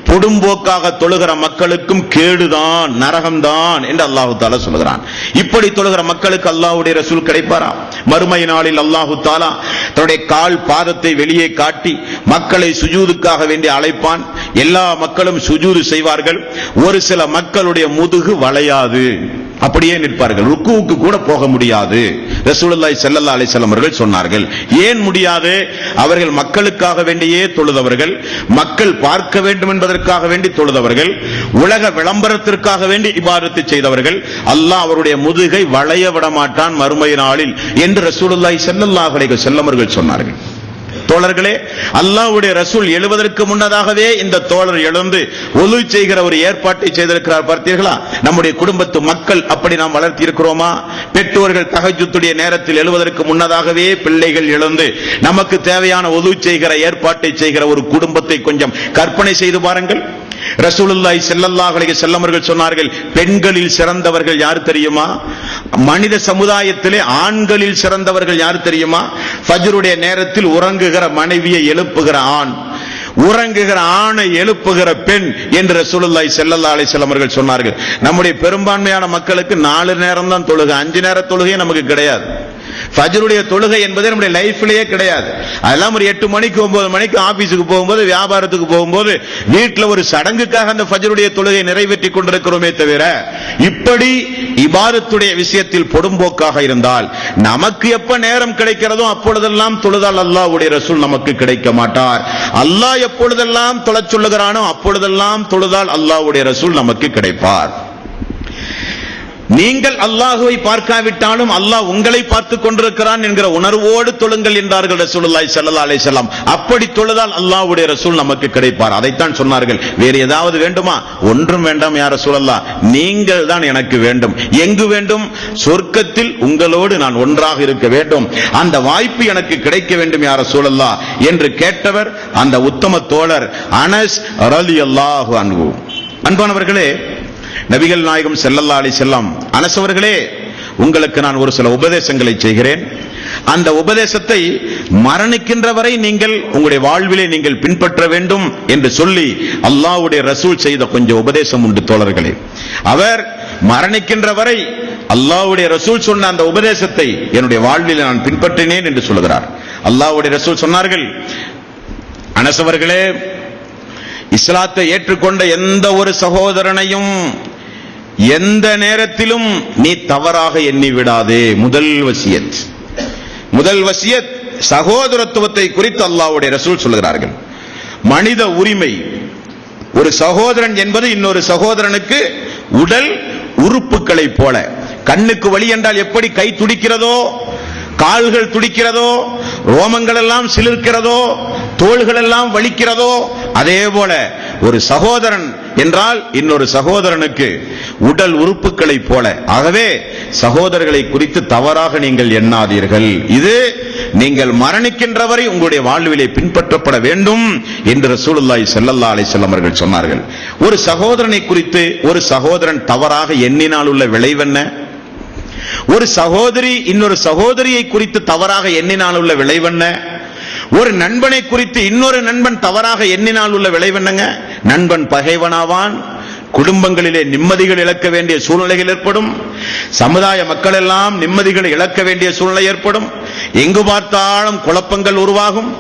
புடும்போக்காக தொழுகிற மக்களுக்கும் கேடுதான், நரகம்தான் என்று அல்லாஹ் தஆலா சொல்கிறான். இப்படி தொழுகிற மக்களுக்கு அல்லாஹ்வுடைய ரசூல் கிடைப்பாரா? மறுமை நாளில் அல்லாஹ் தஆலா தன்னுடைய கால் பாதத்தை வெளியே காட்டி மக்களை சுஜூதுக்காக வேண்டி அழைப்பான். எல்லா மக்களும் சுஜூது செய்வார்கள். ஒரு சில மக்களுடைய முதுகு வளையாது, அப்படியே நிற்பார்கள், ருக்குவுக்கு கூட போக முடியாது. ரசூலுல்லாஹி ஸல்லல்லாஹு அலைஹி வஸல்லம் அவர்கள் சொன்னார்கள். ஏன் முடியாது? அவர்கள் மக்களுக்காக வேண்டியே தொழுதவர்கள், மக்கள் பார்க்க வேண்டும் என்பதற்காக வேண்டி தொழுதவர்கள், உலக விளம்பரத்திற்காக வேண்டி இபாதத்து செய்தவர்கள். அல்லாஹ் அவருடைய முதுகை வளைய விட மாட்டான் மறுமை நாளில் என்று ரசூலுல்லாஹி ஸல்லல்லாஹு அலைஹி வஸல்லம் அவர்கள் சொன்னார்கள். தோழர்களே, அல்லாஹ்வுடைய ரசூல் எழுவதற்கு முன்னதாகவே இந்த தோழர் எழுந்து ஒலு செய்கிற ஒரு ஏற்பாட்டை செய்திருக்கிறார். பார்த்தீர்களா? நம்முடைய குடும்பத்து மக்கள் அப்படி நாம் வளர்த்தி இருக்கிறோமா? பெற்றோர்கள் தஹஜ்ஜுடைய நேரத்தில் எழுவதற்கு முன்னதாகவே பிள்ளைகள் எழுந்து நமக்கு தேவையான ஒலு செய்கிற ஏற்பாட்டை செய்கிற ஒரு குடும்பத்தை கொஞ்சம் கற்பனை செய்து பாருங்கள். ரசூலுல்லாஹி ஸல்லல்லாஹு அலைஹி வஸல்லம் அவர்கள் சொன்னார்கள், பெண்களில் சிறந்தவர்கள் யார் தெரியுமா? மனித சமுதாயத்திலே ஆண்களில் சிறந்தவர்கள் யார் தெரியுமா? ஃபஜ்ருடைய நேரத்தில் உறங்குகிற மனைவியை எழுப்புகிற ஆண், உறங்குகிற ஆணை எழுப்புகிற பெண் என்று ரசூலுல்லாஹி ஸல்லல்லாஹு அலைஹி வஸல்லம் அவர்கள் சொன்னார்கள். நம்முடைய பெரும்பான்மையான மக்களுக்கு 4 நேரம் தான் தொழுகை, 5 நேர தொழுகை நமக்கு கிடையாது. ஃபஜ்ருடைய தொழுகை என்பது நம்முடைய லைஃப்லயே கிடையாது. அதெல்லாம் ஒரு 8 மணிக்கு 9 மணிக்கு ஆபீஸுக்கு போகும்போது, வியாபாரத்துக்கு போகும்போது, வீட்டில் ஒரு சடங்குக்காக அந்த ஃபஜ்ருடைய தொழுகை நிறைவேற்றி கொண்டிருக்கிறோமே தவிர, இப்படி இபாதத்துடைய விஷயத்தில் பொடும்போக்காக இருந்தால் நமக்கு எப்ப நேரம் கிடைக்கிறதோ அப்பொழுதெல்லாம் தொழுதால் அல்லாஹ்வுடைய ரசூல் நமக்கு கிடைக்க மாட்டார். அல்லாஹ் எப்பொழுதெல்லாம் தொழச் சொல்லுகிறானோ அப்பொழுதெல்லாம் தொழுதால் அல்லாஹ்வுடைய ரசூல் நமக்கு கிடைப்பார். நீங்கள் அல்லாஹ்வை பார்க்காவிட்டாலும் அல்லாஹ் உங்களை பார்த்துக் கொண்டிருக்கிறான் என்கிற உணர்வோடு தொழுங்கள் என்றார்கள் ரசூலுல்லாஹி ஸல்லல்லாஹு அலைஹி வஸல்லம். அப்படி தொழுதால் அல்லாஹ்வுடைய ரசூல் நமக்கு கிடைப்பார். அதைத்தான் சொன்னார்கள். வேறு ஏதாவது வேண்டுமா? ஒன்றும் வேண்டாம் யா ரசூலல்லாஹ், நீங்கள் தான் எனக்கு வேண்டும். எங்கு வேண்டும்? சொர்க்கத்தில் உங்களோடு நான் ஒன்றாக இருக்க வேண்டும். அந்த வாய்ப்பு எனக்கு கிடைக்க வேண்டும் யா ரசூலல்லாஹ் என்று கேட்டவர் அந்த உத்தம தோழர் அனஸ் ரலியல்லாஹு அன்ஹு. அன்பானவர்களே, நபிகள் நாயகம் ஸல்லல்லாஹு அலைஹி வஸல்லம் அனஸ் அவர்களே, உங்களுக்கு நான் ஒரு சில உபதேசங்களை செய்கிறேன். அந்த உபதேசத்தை மரணிக்கின்ற வரை நீங்கள் உங்களுடைய வாழ்விலே நீங்கள் பின்பற்ற வேண்டும் என்று சொல்லி அல்லாஹ்வுடைய ரசூல் செய்த கொஞ்சம் உபதேசம் உண்டு தோழர்களே. அவர் மரணிக்கின்ற வரை அல்லாஹ்வுடைய ரசூல் சொன்ன அந்த உபதேசத்தை என்னுடைய வாழ்வில் நான் பின்பற்றினேன் என்று சொல்கிறார். அல்லாஹ்வுடைய ரசூல் சொன்னார்கள், அனஸ் அவர்களே, இஸ்லாத்தை ஏற்றுக்கொண்ட எந்த ஒரு சகோதரனையும் எந்த நேரத்திலும் நீ தவறாக எண்ணி விடாதே. முதல் வசியத் சகோதரத்துவத்தை குறித்து அல்லாஹ்வுடைய ரசூல் சொல்கிறார்கள். மனித உரிமை, ஒரு சகோதரன் என்பது இன்னொரு சகோதரனுக்கு உடல் உறுப்புகளை போல. கண்ணுக்கு வலி என்றால் எப்படி கை துடிக்கிறதோ, கால்கள் துடிக்கிறதோ, ரோமங்கள் எல்லாம் சிலிர்க்கிறதோ, தோள்கள் எல்லாம் வலிக்கிறதோ, அதே போல ஒரு சகோதரன் என்றால் இன்னொரு சகோதரனுக்கு உடல் உறுப்புகளை போல. ஆகவே சகோதரர்களை குறித்து தவறாக நீங்கள் எண்ணாதீர்கள். இது நீங்கள் மரணிக்கின்ற வரை உங்களுடைய வாழ்விலே பின்பற்றப்பட வேண்டும் என்று ரசூலுல்லாஹி ஸல்லல்லாஹு அலைஹி வஸல்லம் அவர்கள் சொன்னார்கள். ஒரு சகோதரனை குறித்து ஒரு சகோதரன் தவறாக எண்ணினால் உள்ள விளைவென்ன? ஒரு சகோதரி இன்னொரு சகோதரியை குறித்து தவறாக எண்ணினால் உள்ள விளைவென்ன? ஒரு நண்பனை குறித்து இன்னொரு நண்பன் தவறாக எண்ணினால் உள்ள விளைவென்னங்க? நண்பன் பகைவனாவான், குடும்பங்களிலே நிம்மதிகள் இழக்க வேண்டிய சூழ்நிலைகள் ஏற்படும், சமுதாய மக்கள் எல்லாம் நிம்மதிகளை இழக்க வேண்டிய சூழ்நிலை ஏற்படும், எங்கு பார்த்தாலும் குழப்பங்கள் உருவாகும்.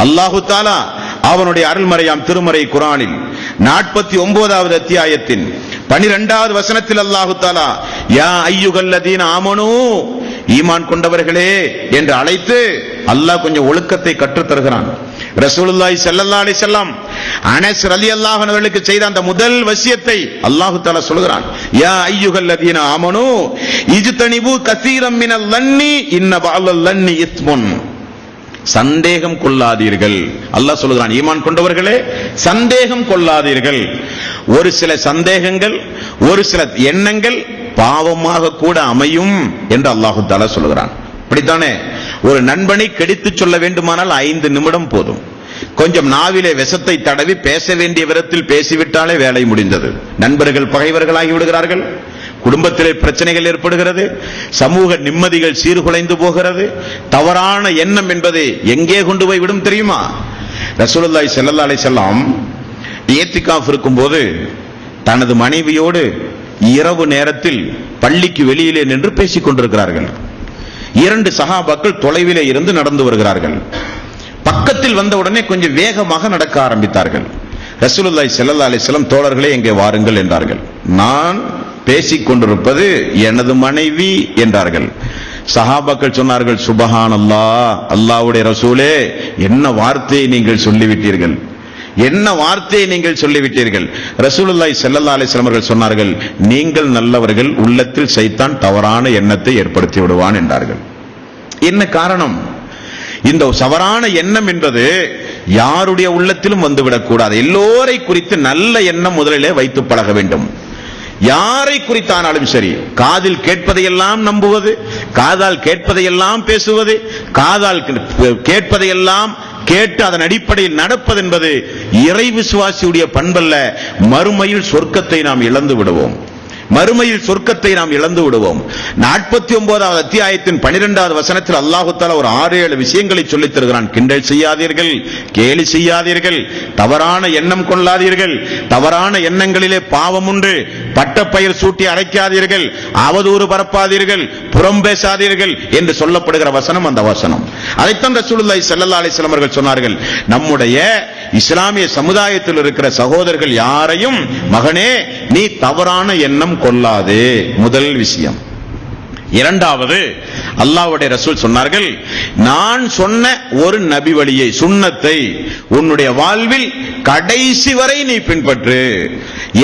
அல்லாஹு தஆலா அவனுடைய அருள்மறையாம் திருமறை குர்ஆனில் 49வது அத்தியாயத்தின் 12வது வசனத்தில் அல்லாஹு தஆலா யா அய்யுகல்லதீன ஆமனூ, ஈமான் கொண்டவர்களே என்று அழைத்து அல்லாஹ் கொஞ்சம் ஒழுக்கத்தை கற்றுத் தருகிறான். ரசூலுல்லாஹி ஸல்லல்லாஹு அலைஹி வஸல்லம் அனஸ் ரலியல்லாஹு அன்ஹு அவர்களுக்கு செய்த அந்த முதல் வசியத்தை அல்லாஹ் தஆலா சொல்கிறான். யா அய்யுகல்லதீன ஆமனூ இஜ்தனிபு கஸீரம் மினல் லன்னி இன்ன பஅலல் லன்னி இஸ்முன். சந்தேகம் கொள்ளாதீர்கள். அல்லாஹ் சொல்கிறான், ஈமான் கொண்டவர்களே சந்தேகம் கொள்ளாதீர்கள். ஒரு சில சந்தேகங்கள், ஒரு சில எண்ணங்கள் பாவமாக கூட அமையும் என்று அல்லாஹ் தஆலா சொல்கிறான். அப்படித்தானே? ஒரு நண்பனை கெடுத்து சொல்ல வேண்டுமானால் 5 நிமிடம் போதும். கொஞ்சம் நாவிலே விஷத்தை தடவி பேச வேண்டிய விதத்தில் பேசிவிட்டாலே வேலை முடிந்தது. நண்பர்கள் பகைவர்களாகி விடுகிறார்கள், குடும்பத்திலே பிரச்சனைகள் ஏற்படுகிறது, சமூக நிம்மதிகள் சீர்குலைந்து போகிறது. தவறான எண்ணம் என்பது எங்கே கொண்டு போய் விடும் தெரியுமா? ரசூலுல்லாஹி ஸல்லல்லாஹு அலைஹி வஸல்லம் இத்திகாஃப் இருக்கும்போது தனது மனைவியோடு இரவு நேரத்தில் பள்ளிக்கு வெளியிலே நின்று பேசிக் கொண்டிருக்கிறார்கள். 2 சஹாபாக்கள் தொலைவிலே இருந்து நடந்து வருகிறார்கள். பக்கத்தில் வந்தவுடனே கொஞ்சம் வேகமாக நடக்க ஆரம்பித்தார்கள். ரசூலுல்லாஹி ஸல்லல்லாஹு அலைஹி வஸல்லம், தோழர்களே இங்கே வாருங்கள் என்றார்கள். நான் பேசிக் கொண்டிருப்பது எனது மனைவி என்றார்கள். சஹாபாக்கள் சொன்னார்கள், சுபஹானல்லாஹ், அல்லாஹ்வுடைய ரசூலே, என்ன வார்த்தையை நீங்கள் சொல்லிவிட்டீர்கள், என்ன வார்த்தையை நீங்கள் சொல்லிவிட்டீர்கள். ரசூலுல்லாஹி ஸல்லல்லாஹு அலைஹி வஸல்லம் அவர்கள் சொன்னார்கள், நீங்கள் நல்லவர்கள், உள்ளத்தில் சைத்தான் தவறான எண்ணத்தை ஏற்படுத்தி விடுவான் என்றார்கள். என்ன காரணம்? இந்த தவறான எண்ணம் என்பது யாருடைய உள்ளத்திலும் வந்துவிடக் கூடாது. எல்லோரை குறித்து நல்ல எண்ணம் முதலிலே வைத்து பழக வேண்டும். யாரை குறித்தானாலும் சரி, காதில் கேட்பதையெல்லாம் நம்புவது, காதால் கேட்பதையெல்லாம் பேசுவது, காதால் கேட்பதையெல்லாம் கேட்டு அதன் அடிப்படையில் நடப்பது என்பது இறை விசுவாசியுடைய பண்பல்ல. மறுமையில் சொர்க்கத்தை நாம் இழந்து விடுவோம். மறுமையில் சொர்க்கத்தை நாம் இழந்து விடுவோம். 49வது அத்தியாயத்தின் 12வது வசனத்தில் அல்லாஹ் தஆலா ஒரு 6-7 விஷயங்களை சொல்லித் தருகிறான். கிண்டல் செய்யாதீர்கள், கேலி செய்யாதீர்கள், தவறான எண்ணம் கொள்ளாதீர்கள், தவறான எண்ணங்களிலே பாவம் உண்டு, பட்டப்பயிர் சூட்டி அரைக்காதீர்கள், அவதூறு பரப்பாதீர்கள், புறம் பேசாதீர்கள் என்று சொல்லப்படுகிற வசனம் அந்த வசனம். அதைத்தான் ரசூலுல்லாஹி ஸல்லல்லாஹு அலைஹி வஸல்லம் அவர்கள் சொன்னார்கள், நம்முடைய இஸ்லாமிய சமுதாயத்தில் இருக்கிற சகோதரர்கள் யாரையும், மகனே நீ தவறான எண்ணம் கொள்ளாதே. முதல் விஷயம். இரண்டாவது, அல்லாஹ்வுடைய ரசூல் சொன்னார்கள், நான் சொன்ன ஒரு நபி வழியை, சுன்னத்தை உன்னுடைய வாழ்வில் கடைசி வரை நீ பின்பற்று.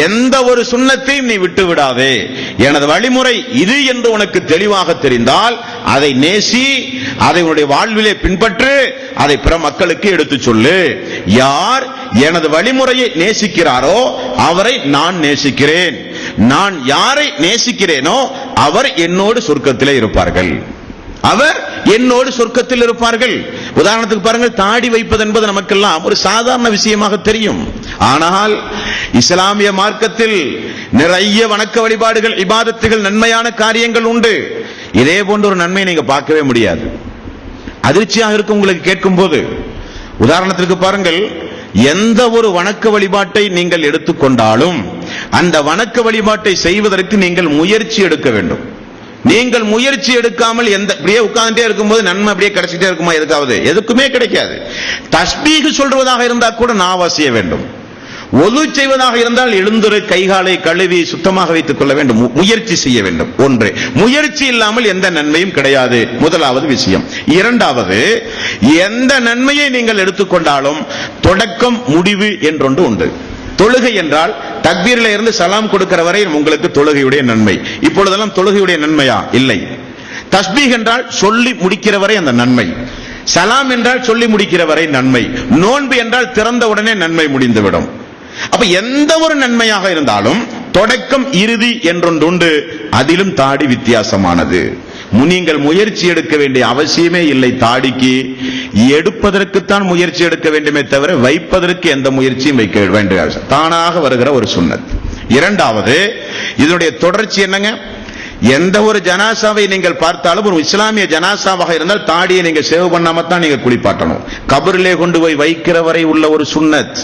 எந்த ஒரு சுன்னத்தையும் நீ விட்டு விடாதே. எனது வழிமுறை இது என்று உனக்கு தெளிவாக தெரிந்தால் அதை நேசி, அதை உன்னுடைய வாழ்விலே பின்பற்று, அதை பிற மக்களுக்கு எடுத்து சொல்லு. யார் எனது வழிமுறையை நேசிக்கிறாரோ அவரை நான் நேசிக்கிறேன், நான் யாரை நேசிக்கிறேனோ அவர் என்னோடு சொர்க்கத்திலே இருப்பார்கள். அவர் என்னோடு சொர்க்கத்தில் இருப்பார்கள். உதாரணத்துக்கு பாருங்கள், தாடி வைப்பது என்பது நமக்கெல்லாம் ஒரு சாதாரண விஷயமாக தெரியும். ஆனால் இஸ்லாமிய மார்க்கத்தில் நிறைய வணக்க வழிபாடுகள், இபாதத்துகள், நன்மையான காரியங்கள் உண்டு. இதே போன்ற ஒரு நன்மையை நீங்க பார்க்கவே முடியாது. அதிர்ச்சியாக இருக்கும் உங்களுக்கு கேட்கும் போது. உதாரணத்திற்கு பாருங்கள், எந்த ஒரு வணக்க வழிபாட்டை நீங்கள் எடுத்துக்கொண்டாலும் அந்த வணக்க வழிபாட்டை செய்வதற்கு நீங்கள் முயற்சி எடுக்க வேண்டும். நீங்கள் முயற்சி எடுக்காமல் அப்படியே உட்கார்ந்துட்டே இருக்கும்போது நன்மை அப்படியே கிடைச்சிட்டே இருக்குமா? எதுக்குமே கிடைக்காது. தஸ்பீஹ் சொல்வதாக இருந்தால் கூட நாவாசிய வேண்டும். ஒது செய்வதாக இருந்தால் எழுந்துரை கைகாலை கழுவி சுத்தமாக வைத்துக் கொள்ள வேண்டும். முயற்சி செய்ய வேண்டும். ஒன்று, முயற்சி இல்லாமல் எந்த நன்மையும் கிடையாது. முதலாவது விஷயம். இரண்டாவது, எந்த நன்மையை நீங்கள் எடுத்துக்கொண்டாலும் தொடக்கம் முடிவு என்றொன்று உண்டு. தொழுகை என்றால் தக்பீரில் இருந்து சலாம் கொடுக்கிற வரை உங்களுக்கு தொழுகையுடைய நன்மை. இப்பொழுதெல்லாம் தொழுகையுடைய நன்மையா? இல்லை. தஸ்பீஹ் என்றால் சொல்லி முடிக்கிற வரை அந்த நன்மை. சலாம் என்றால் சொல்லி முடிக்கிற வரை நன்மை. நோன்பு என்றால் திறந்த உடனே நன்மை முடிந்துவிடும். அப்ப எந்த ஒரு நன்மையாக இருந்தாலும் தொடக்கம் இறுதி என்றொன்று உண்டு. அதிலும் தாடி வித்தியாசமானது. நீங்கள் முயற்சி எடுக்க வேண்டிய அவசியமே இல்லை. தாடிக்கு எடுப்பதற்குத்தான் முயற்சி எடுக்க வேண்டுமே தவிர வைப்பதற்கு எந்த முயற்சியும் வைக்க வேண்டிய தானாக வருகிற ஒரு சுன்னத். இரண்டாவது, இதனுடைய தொடர்ச்சி என்னங்க? எந்த ஒரு ஜனாசாவை நீங்கள் பார்த்தாலும், ஒரு இஸ்லாமிய ஜனாசாவாக இருந்தால் தாடியை நீங்க சேவ் பண்ணாம தான் நீங்க குளிப்பாட்டணும். கபரிலே கொண்டு போய் வைக்கிற வரை உள்ள ஒரு சுன்னத்.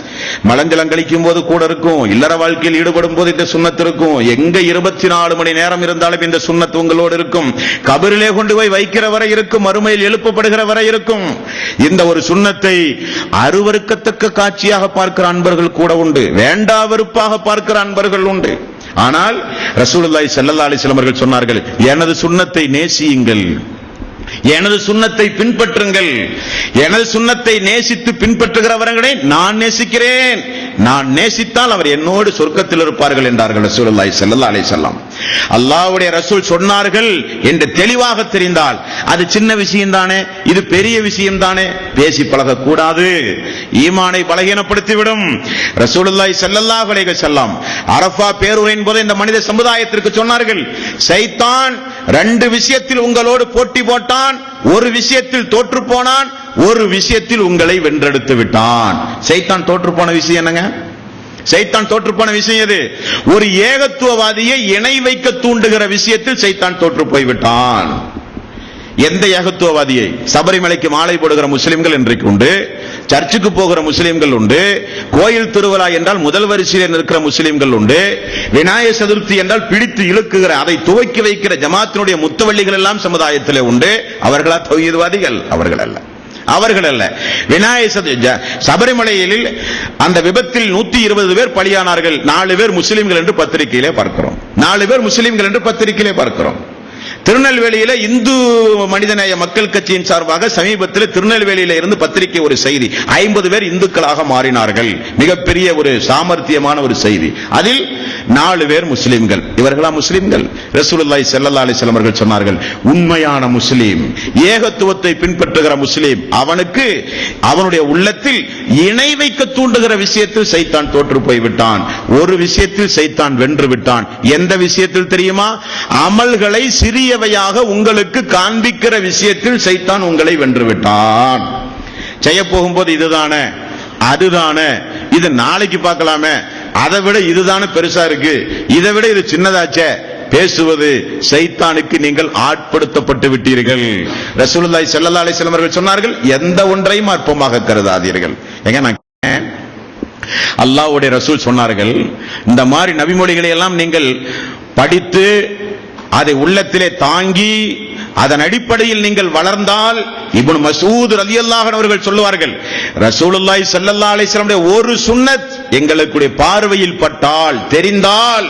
மலஞ்சலம் கழிக்கும் போது கூட இருக்கும், இல்லற வாழ்க்கையில் ஈடுபடும் போது இந்த சுன்னத் இருக்கும். எங்க 24 மணி நேரம் இருந்தாலும் இந்த சுன்னத் உங்களோடு இருக்கும். கபரிலே கொண்டு போய் வைக்கிற வரை இருக்கும், மறுமையில் எழுப்பப்படுகிற வரை இருக்கும். இந்த ஒரு சுன்னத்தை அருவருக்கத்தக்க காட்சியாக பார்க்கிற அன்பர்கள் கூட உண்டு, வேண்டா வெறுப்பாக பார்க்கிற அன்பர்கள் உண்டு. ஆனால் ரசூலுல்லாஹி ஸல்லல்லாஹு அலைஹி வஸல்லம் அவர்கள் சொன்னார்கள், எனது சுன்னத்தை நேசியுங்கள், எனது சுன்னத்தை பின்பற்றுங்கள். எனது சுன்னத்தை நேசித்து பின்பற்றுகிறவர்களை நான் நேசிக்கிறேன். நான் நேசித்தால் அவர் என்னோடு சொர்க்கத்தில் இருப்பார்கள் என்றார்கள் ரசூலுல்லாஹி ஸல்லல்லாஹு அலைஹி வஸல்லம். அல்லாஹ்வுடைய ரசூல் சொன்னார்கள் என்று தெளிவாக தெரிந்தால் அது சின்ன விஷயம் தானே, இது பெரிய விஷயம் தானே, பேசி பழக கூடாது. ஈமானை பலகீனப்படுத்திவிடும். ரசூலுல்லாஹி ஸல்லல்லாஹு அலைஹி வஸல்லம் அரஃபா பேருரையின் போது இந்த மனித சமுதாயத்திற்கு சொன்னார்கள், சைத்தான் 2 விஷயத்தில் உங்களோடு போட்டி போட்டான். ஒரு விஷயத்தில் தோற்று போனான், ஒரு விஷயத்தில் உங்களை வென்றெடுத்து விட்டான். சைத்தான் தோற்று போன விஷயம் என்னங்க? சைத்தான் தோற்று போன விஷயம் எது? ஒரு ஏகத்துவவாதியை இணை வைக்க தூண்டுகிற விஷயத்தில் சைத்தான் தோற்று போய்விட்டான். எந்த ஏகத்துவவாதியை? சபரிமலைக்கு மாலை போடுகிற முஸ்லிம்கள் இன்றைக்கு உண்டு, சர்ச்சுக்கு போகிற முஸ்லிம்கள் உண்டு, கோயில் திருவிழா என்றால் முதல் வரிசையில் இருக்கிற முஸ்லிம்கள் உண்டு, விநாயகர் சதுர்த்தி என்றால் பிடித்து இழுக்குகிற, அதை துவக்கி வைக்கிற ஜமாத்தினுடைய முத்தவள்ளிகள் எல்லாம் சமுதாயத்திலே உண்டு. அவர்களா தௌஹீத்வாதிகள்? அவர்கள் அல்ல, அவர்கள் அல்ல. விநாயகர் சபரிமலையில் அந்த விபத்தில் 120 பேர் பலியானார்கள். 4 பேர் முஸ்லிம்கள் என்று பத்திரிகையிலே பார்க்கிறோம். 4 பேர் முஸ்லிம்கள் என்று பத்திரிகையிலே பார்க்கிறோம். திருநெல்வேலியில இந்து மனிதநேய மக்கள் கட்சியின் சார்பாக சமீபத்தில் திருநெல்வேலியில இருந்து பத்திரிகை ஒரு செய்தி, 50 பேர் இந்துக்களாக மாறினார்கள். மிகப்பெரிய ஒரு சாமர்த்தியமான ஒரு செய்தி. அதில் 4 பேர் முஸ்லிம்கள். இவர்களா முஸ்லிம்கள்? ரசூலுல்லாஹி ஸல்லல்லாஹு அலைஹி வஸல்லம் அவர்கள் சொன்னார்கள், உண்மையான முஸ்லிம், ஏகத்துவத்தை பின்பற்றுகிற முஸ்லிம், அவனுக்கு அவனுடைய உள்ளத்தில் இணை வைக்க தூண்டுகிற விஷயத்தில் சைத்தான் தோற்று போய்விட்டான். ஒரு விஷயத்தில் சைத்தான் வென்று விட்டான். எந்த விஷயத்தில் தெரியுமா? அமல்களை சிறியவையாக உங்களுக்கு காண்பிக்கிற விஷயத்தில் சைத்தான் உங்களை வென்று விட்டான். செய்ய போகும்போது இதுதானே, அதுதானே, இது நாளைக்கு பார்க்கலாமே, அதை விட இதுதானே பெருசா இருக்கு, இதை விட இது சின்னதாச்சே, பேசுவது சைத்தானுக்கு நீங்கள் ஆட்படுத்தப்பட்டு விட்டீர்கள். ரசூலுல்லாஹி ஸல்லல்லாஹு அலைஹி வஸல்லம் அவர்கள் சொன்னார்கள், எந்த ஒன்றையும் அற்பமாக கருதாதீர்கள். எங்க நான் அல்லாஹ்வுடைய ரசூல் சொன்னார்கள், இந்த மாதிரி நபிமொழிகளை எல்லாம் நீங்கள் படித்து அதை உள்ளத்திலே தாங்கி அதன் அடிப்படையில் நீங்கள் வளர்ந்தால், இப்னு மஸ்ஊத் ரலியல்லாஹு அன்ஹு அவர்கள் சொல்லுவார்கள், ரசூலுல்லாஹி ஸல்லல்லாஹு அலைஹி வஸல்லம் ஒரு சுன்னத் எங்களுடைய பார்வையில் பட்டால், தெரிந்தால்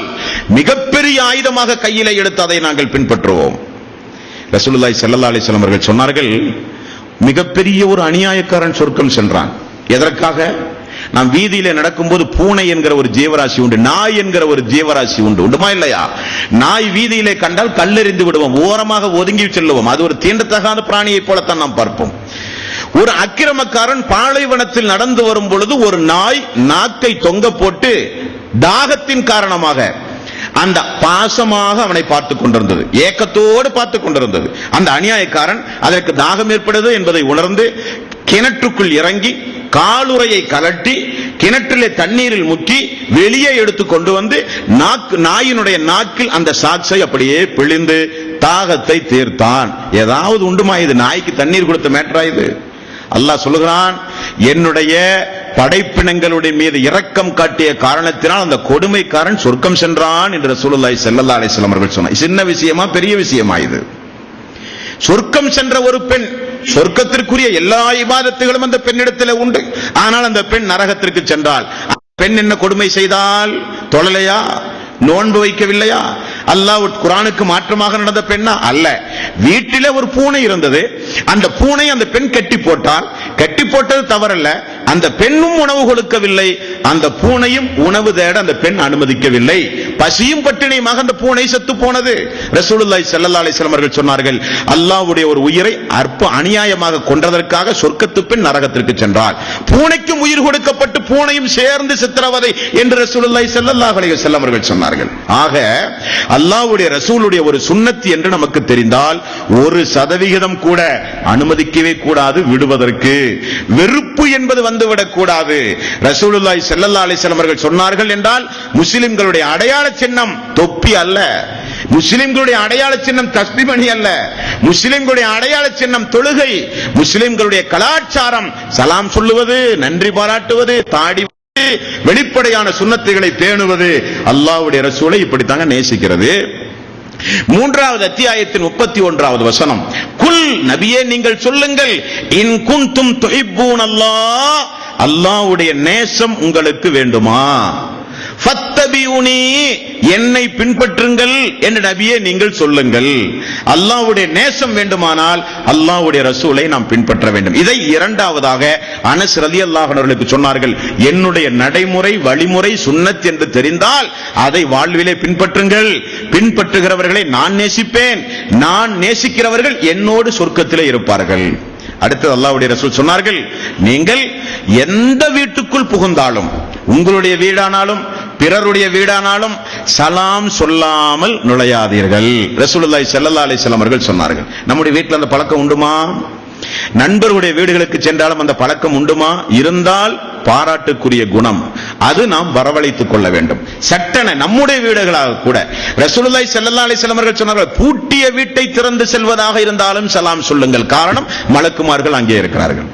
மிகப்பெரிய ஆயுதமாக கையிலே எடுத்து அதை நாங்கள் பின்பற்றுவோம். ரசூலுல்லாஹி ஸல்லல்லாஹு அலைஹி வஸல்லம் அவர்கள் சொன்னார்கள், மிகப்பெரிய ஒரு அநியாயக்காரன் சொர்க்கம் சென்றான். எதற்காக? நாம் வீதியில நடக்கும்போது பூனை என்கிற ஒரு ஜீவராசி உண்டு, நாய் என்கிற ஒரு ஜீவராசி உண்டு. உண்டுமா இல்லையா? நாய் வீதியிலே கண்டால் கல்லெறிந்து விடுவோம், ஓரமாக ஒதுங்கி செல்லுவோம். அது ஒரு தீண்டத்தகாத பிராணியை போலத்தான் நாம் பார்ப்போம். ஒரு அக்கிரமக்காரன் பாலைவனத்தில் நடந்து வரும் பொழுது ஒரு நாய் நாக்கை தொங்க போட்டு தாகத்தின் காரணமாக அந்த பாசமாக அவனை பார்த்துக் கொண்டிருந்தது, ஏக்கத்தோடு பார்த்துக் கொண்டிருந்தது. அந்த அநியாயக்காரன் அதற்கு தாகம் ஏற்படுது என்பதை உணர்ந்து கிணற்றுக்குள் இறங்கி காலுறையை கலட்டி கிணற்றிலே தண்ணீரில் முக்கி வெளியே எடுத்து கொண்டு வந்து நாயினுடைய நாக்கில் அந்த சாக்ஸை அப்படியே பிழிந்து தாகத்தை தீர்த்தான். ஏதாவது உண்டுமா? இது நாய்க்கு தண்ணீர் கொடுத்த மேட்டரா இது? அல்லாஹ் சொல்லுகிறான், என்னுடைய படைப்பினங்களுடைய மீது இரக்கம் காட்டிய காரணத்தினால் அந்த கொடுமைக்காரன் சொர்க்கம் சென்றான் என்று ரசூலுல்லாஹி ஸல்லல்லாஹு அலைஹி வஸல்லம் அவர்கள் சொன்னார். சின்ன விஷயமா பெரிய விஷயமா இது? சொர்க்கம் சென்ற ஒரு பெண், சொர்க்கத்திற்குரிய எல்லா இபாதத்துகளும் அந்த பெண்ணிடத்தில் உண்டு. ஆனால் அந்த பெண் நரகத்திற்கு சென்றால், பெண் என்ன கொடுமை செய்தால்? தொழலையா? நோன்பு வைக்கவில்லையா? அல்லாஹ் குர்ஆனுக்கு மாற்றமாக நடந்த பெண்ணா? அல்ல. வீட்டிலே ஒரு பூனை இருந்தது. அந்த பூனை அந்த பெண் கட்டி போட்டால், கட்டி போட்டது தவறல்ல. அந்த பெண்ணும் உணவு கொடுக்கவில்லை, அந்த பூனையும் உணவு தேட அந்த பெண் அனுமதிக்கவில்லை. பசியும் பட்டினியுமாக அந்த பூனை செத்து போனது. ரசூலுல்லாஹி ஸல்லல்லாஹு அலைஹி வஸல்லம் அவர்கள் சொன்னார்கள், அல்லாஹ்வுடைய ஒரு உயிரை அற்ப அநியாயமாக கொன்றதற்காக சொர்க்கத்து பெண் நரகத்திற்கு சென்றார். பூனைக்கும் உயிர் கொடுக்கப்பட்டு பூனையும் சேர்ந்து சித்திரவதை என்று ரசூலுல்லாஹி ஸல்லல்லாஹு அலைஹி வஸல்லம் அவர்கள் சொன்னார்கள். ஆக அல்லாஹ்வுடைய ரசூலுடைய ஒரு சுன்னத் என்று நமக்கு தெரிந்தால் 1% கூட அனுமதிக்கவே கூடாது விடுவதற்கு. வெறுப்பு என்பது வந்துவிடக் கூடாது. ரசூலுல்லாஹி ஸல்லல்லாஹு அலைஹி வஸல்லம் அவர்கள் சொன்னார்கள் என்றால் முஸ்லிம்களுடைய அடையாள சின்னம் தொப்பி அல்ல, முஸ்லிம்களுடைய அடையாள சின்னம் தஸ்பிமணி அல்ல, முஸ்லிம்களுடைய அடையாள சின்னம் தொழுகை, முஸ்லிம்களுடைய கலாச்சாரம் சலாம் சொல்லுவது, நன்றி பாராட்டுவது, தாடி வெளிப்படையான சுன்னத்துகளை பேணுவது. அல்லாஹ்வுடைய ரசூலை இப்படித்தாங்க நேசிக்கிறது. 3வது அத்தியாயத்தின் 31வது வசனம், குல் நபியே நீங்கள் சொல்லுங்கள், இன் குன்தும் துஹிப்பூனல்லாஹ், அல்லாஹ்வுடைய நேசம் உங்களுக்கு வேண்டுமா, ஃபத்தபியூனி, என்னை பின்பற்றுங்கள் என்று நபியே நீங்கள் சொல்லுங்கள். அல்லாஹ்வுடைய நேசம் வேண்டுமானால் அல்லாஹ்வுடைய ரசூலை நாம் பின்பற்ற வேண்டும். இதை 2வதாக அனஸ் ரலியல்லாஹு அன்ஹு அவர்களுக்கு சொன்னார்கள். என்னுடைய நடைமுறை வழிமுறை சுன்னத் என்று தெரிந்தால் அதை வாழ்விலே பின்பற்றுங்கள். பின்பற்றுகிறவர்களை நான் நேசிப்பேன், நான் நேசிக்கிறவர்கள் என்னோடு சொர்க்கத்திலே இருப்பார்கள். அடுத்து அல்லாஹ்வுடைய ரசூல் சொன்னார்கள், நீங்கள் எந்த வீட்டுக்குள் புகுந்தாலும், உங்களுடைய வீடானாலும் பிறருடைய வீடானாலும் சலாம் சொல்லாமல் நுழையாதீர்கள். ரசூலுல்லாஹி ஸல்லல்லாஹு அலைஹி வஸல்லம் அவர்கள் சொன்னார்கள். நம்முடைய வீட்டில் அந்த பழக்கம் உண்டுமா? நண்பர்களுடைய வீடுகளுக்கு சென்றாலும் அந்த பழக்கம் உண்டுமா? இருந்தால் பாராட்டுக்குரிய குணம், அது நாம் வரவழைத்துக் கொள்ள வேண்டும். சட்டன நம்முடைய வீடுகளாக கூட ரசூலுல்லாஹி ஸல்லல்லாஹு அலைஹி வஸல்லம் அவர்கள் சொன்னார்கள், பூட்டிய வீட்டை திறந்து செல்வதாக இருந்தாலும் சலாம் சொல்லுங்கள். காரணம், மலக்குமார்கள் அங்கே இருக்கிறார்கள்.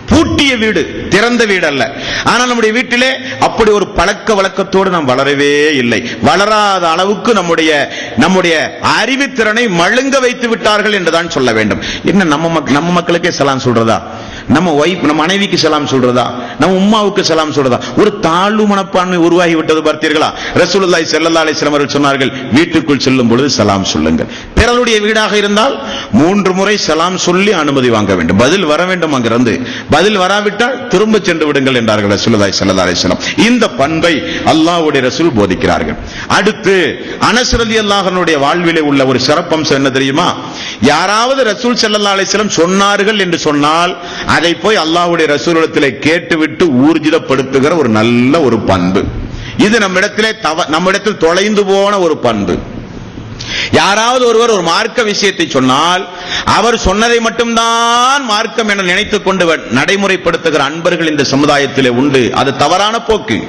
பூட்டிய வீடு, திறந்த வீடு அல்ல. ஆனால் நம்முடைய வீட்டிலே அப்படி ஒரு பழக்க வழக்கத்தோடு நாம் வளரவே இல்லை. வளராத அளவுக்கு நம்முடைய அறிவுத்திறனை மழுங்க வைத்து விட்டார்கள் என்றுதான் சொல்ல வேண்டும். என்ன நம்ம மக்களுக்கே சலாம் சொல்றதா? நம்ம மனைவிக்கு சலாம் சொல்றதா? நம்ம உம்மாவுக்கு சலாம் சொல்றதா? ஒரு தாழ்வு மனப்பான்மை உருவாகி விட்டது பார்த்தீர்களா? ரசூலுல்லாஹி ஸல்லல்லாஹு அலைஹி வஸல்லம் அவர்கள் சொன்னார்கள், வீட்டுக்குள் செல்லும் பொழுது சலாம் சொல்லுங்கள். பிறருடைய வீடாக இருந்தால் 3 முறை சலாம் சொல்லி அனுமதி வாங்க வேண்டும். பதில் வர வேண்டும். அங்கிருந்து பதில் வராவிட்டால் திரும்ப சென்று விடுங்கள் என்றார்கள் ரசூலுல்லாஹி ஸல்லல்லாஹு அலைஹி வஸல்லம். இந்த பண்பை அல்லாஹ்வுடைய ரசூல் போதிக்கிறார்கள். அடுத்து அனஸ் ரலியல்லாஹு அன்ஹுடைய வாழ்விலே உள்ள ஒரு சிறப்பம்சம் என்ன தெரியுமா? யாராவது ரசூல் ஸல்லல்லாஹு அலைஹி வஸல்லம் சொன்னார்கள் என்று சொன்னால் அதை போய் அல்லாஹ்வுடைய ரசூலிடத்திலே கேட்டுவிட்டு ஊர்ஜிதப்படுத்துகிற ஒரு நல்ல ஒரு பண்பு. இது நம்மிடத்தில் தொலைந்து போன ஒரு பண்பு. யாராவது ஒருவர் ஒரு மார்க்க விஷயத்தை சொன்னால் அவர் சொன்னதை மட்டும்தான் மார்க்கம் என நினைத்துக் கொண்டு நடைமுறைப்படுத்துகிற அன்பர்கள் இந்த சமுதாயத்திலே உண்டு. அது தவறான போக்கு.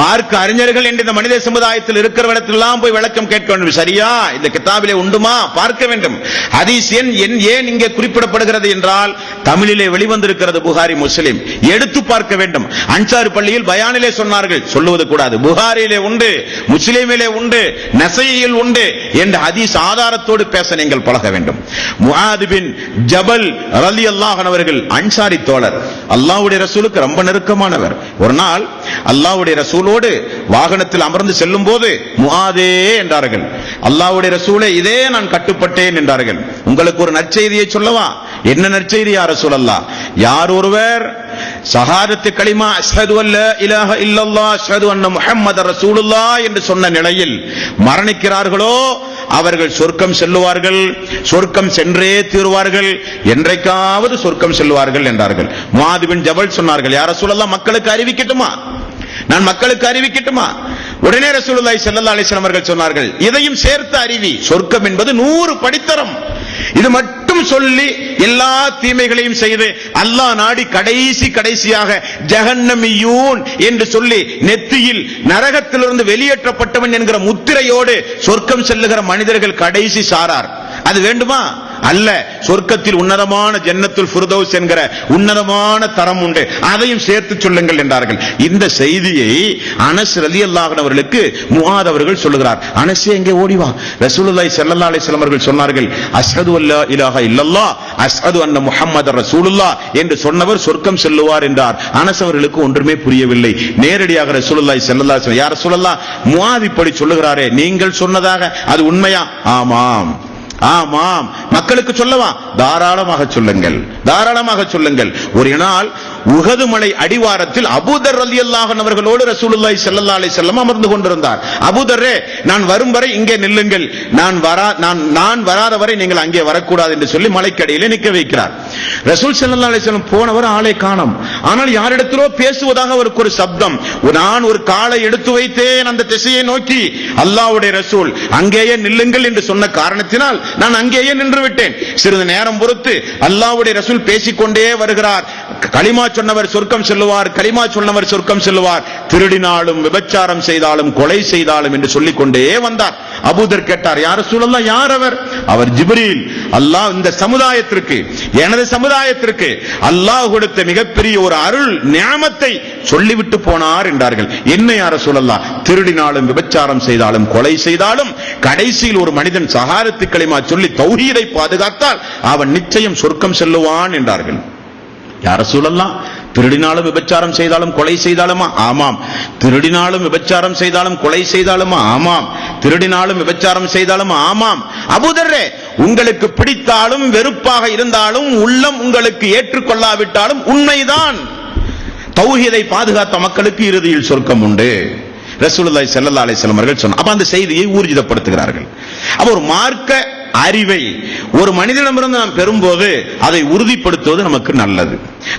மார்க்க அறிஞர்கள் என்று இந்த மனித சமுதாயத்தில் இருக்கிறவரிடத்திலெல்லாம் போய் விளக்கம் கேட்க வேண்டும். சரியா, இந்த கிதாபிலே உண்டுமா பார்க்க வேண்டும். ஹதீஸ் ஏன் இங்கே குறிப்பிடப்படுகிறது என்றால் தமிழிலே வெளிவந்திருக்கிறது, புகாரி முஸ்லிம், எடுத்து பார்க்க வேண்டும். அன்சார் பள்ளியில் பயானிலே சொன்னார்கள், சொல்லுவது கூடாது. புகாரியிலே உண்டு, முஸ்லிமிலே உண்டு, நஸஈயில் உண்டு என்ற ஹதீஸ் ஆதாரத்தோடு பேச நீங்கள் பழக வேண்டும். முஆத் பின் ஜபல் ரலியல்லாஹு அன்ஹு அவர்கள் அன்சாரி தோழர், அல்லாஹ்வுடைய ரசூலுக்கு ரொம்ப நெருக்கமானவர். ஒரு நாள் அல்லாஹ்வுடைய ரசூலோடு வாகனத்தில் அமர்ந்து செல்லும் போது முஆதே என்றார்கள். அல்லாஹ்வுடைய ரசூலே, இதே நான் கட்டுப்பட்டேன் என்றார்கள். உங்களுக்கு ஒரு நற்செய்தியை சொல்லவா? என்ன நற்செய்தி யா ரசூலல்லாஹ்? யார் ஒருவர் ஷஹாதத்து கலிமா அஷ்ஹது அல்லா இலாஹ இல்லல்லாஹ் அஷ்ஹது அன்ன முஹம்மதர் ரசூலுல்லாஹ் என்று சொன்ன நிலையில் மரணிக்கிறார்களோ அவர்கள் சொர்க்கம் செல்லுவார்கள், சொர்க்கம் சென்றே தீருவார்கள், என்றைக்காவது சொர்க்கம் செல்வார்கள் என்றார்கள். முஆத் பின் ஜபல் சொன்னார்கள், யா ரசூலல்லாஹ் மக்களுக்கு அறிவிக்கட்டுமா? நான் மக்களுக்கு அறிவிக்கட்டுமா? உடனே ரசூலுல்லாஹி ஸல்லல்லாஹு அலைஹி வஸல்லம் அவர்கள் சொன்னார்கள், இதையும் சேர்த்து அறிவி, சொர்க்கம் என்பது 100 படித்தரம். இது மட்டும் சொல்லி எல்லா தீமைகளையும் செய்து அல்லாஹ் நாடி கடைசியாக ஜஹன்னமியூன் என்று சொல்லி நெத்தியில் நரகத்திலிருந்து வெளியேற்றப்பட்டவன் என்கிற முத்திரையோடு சொர்க்கம் செல்லுகிற மனிதர்கள் கடைசி சாரார். அது வேண்டுமா? அல்ல. சொர்க்கத்தில் உன்னதமான ஜன்னத்துல் ஃபிர்தௌஸ் என்கிற உன்னதமான தரம் உண்டு, அதையும் சேர்த்து சொல்லுங்கள் என்றார்கள். இந்த செய்தியை அனஸ் ரலியல்லாஹு அன்ஹு அவர்களுக்கு முஆத் அவர்கள் சொல்லுகிறார். அனஸே எங்கே ஓடி வா, ரசூலுல்லாஹி ஸல்லல்லாஹு அலைஹி வஸல்லம் அவர்கள் சொன்னார்கள், அஷ்ஹது அல்லா இலாஹ இல்லல்லாஹ் அஷ்ஹது அன்ன முஹம்மதர் ரசூலுல்லாஹ் என்று சொன்னவர் சொர்க்கம் செல்லுவார் என்றார். அனஸ் அவர்களுக்கு ஒன்றுமே புரியவில்லை. நேரடியாக ரசூலுல்லாஹி ஸல்லல்லாஹு அலைஹி வஸல்லம், யா ரசூலல்லாஹ், முஆத் இப்படி சொல்லுகிறாரே, நீங்கள் சொன்னதாக அது உண்மையா? ஆமாம் ஆமாம். மக்களுக்கு சொல்லவா? தாராளமாக சொல்லுங்கள், தாராளமாக சொல்லுங்கள். ஒரு நாள் உஹது மலை அடிவாரத்தில் அபூதர் ரலியல்லாஹு அன்ஹு அவர்களோடு ரசூலுல்லாஹி ஸல்லல்லாஹு அலைஹி வஸல்லம் அமர்ந்து கொண்டிருந்தார். அபூதரே, நான் வரும் வரை இங்கே நில்லுங்கள், நான் வராத வரை நீங்கள் அங்கே வரக்கூடாது என்று சொல்லி மலைக்கடியிலே நிற்க வைக்கிறார். ரசூல் ஸல்லல்லாஹு அலைஹி வஸல்லம் போனவர் ஆளை காணோம். ஆனால் யாரிடத்திலோ பேசுவதாக அவருக்கு ஒரு சப்தம். நான் ஒரு காலை எடுத்து வைத்தேன் அந்த திசையை நோக்கி. அல்லாஹ்வுடைய ரசூல் அங்கேயே நில்லுங்கள் என்று சொன்ன காரணத்தினால் நான் அங்கேயே நின்று விட்டேன். சிறிது நேரம் பொறுத்து அல்லாஹ்வுடைய ரசூல் பேசிக்கொண்டே வருகிறார். கலிமா சொன்னவர் சொர்க்கம் செல்லுவார், கலிமா சொன்னவர் சொர்க்கம் செல்லுவார், திருடினாலும் விபச்சாரம் செய்தாலும் கொலை செய்தாலும் என்று சொல்லிக் கொண்டே வந்தார். அபூதர் கேட்டார், யா ரசூலல்லாஹ், யார் அவர்? அவர் ஜிப்ரீல். அல்லாஹ் இந்த சமுதாயத்திற்கு, எனது சமுதாயத்திற்கு அல்லாஹ் கொடுத்த மிகப்பெரிய ஒரு அருள் நியாமத்தை சொல்லிவிட்டு போனார் என்றார்கள். என்ன யா ரசூலல்லாஹ்? திருடினாலும் விபச்சாரம் செய்தாலும் கொலை செய்தாலும் கடைசியில் ஒரு மனிதன் ஷஹாதத்து கலிமா சொல்லி தௌஹீதை பாதுகாத்தால் அவன் நிச்சயம் சொர்க்கம் செல்லுவான் என்றார்கள். யா ரசூலல்லாஹ், திருடினாலும் விபச்சாரம் செய்தாலும் கொலை செய்தாலுமா? ஆமாம். திருடினாலும் விபச்சாரம் செய்தாலும் கொலை செய்தாலுமா? ஆமாம். திருடினாலும் விபச்சாரம் செய்தாலும் ஆமாம். அபூதர்ரே, உங்களுக்கு பிடித்தாலும் வெறுப்பாக இருந்தாலும் உள்ளம் உங்களுக்கு ஏற்றுக்கொள்ளாவிட்டாலும் உண்மைதான், தௌஹீதை பாதுகாத்த மக்களுக்கு இறுதியில் சொர்க்கம் உண்டு. ரசூலுல்லாஹி ஸல்லல்லாஹு அலைஹி வஸல்லம் அவர்கள் சொன்னார். அப்ப அந்த செய்தியை ஊர்ஜிதப்படுத்துகிறார்கள். அப்ப ஒரு மார்க்க அறிவை ஒரு மனிதனிடமிருந்து நாம் பெறும்போது அதை உறுதிப்படுத்துவது நமக்கு நல்லது.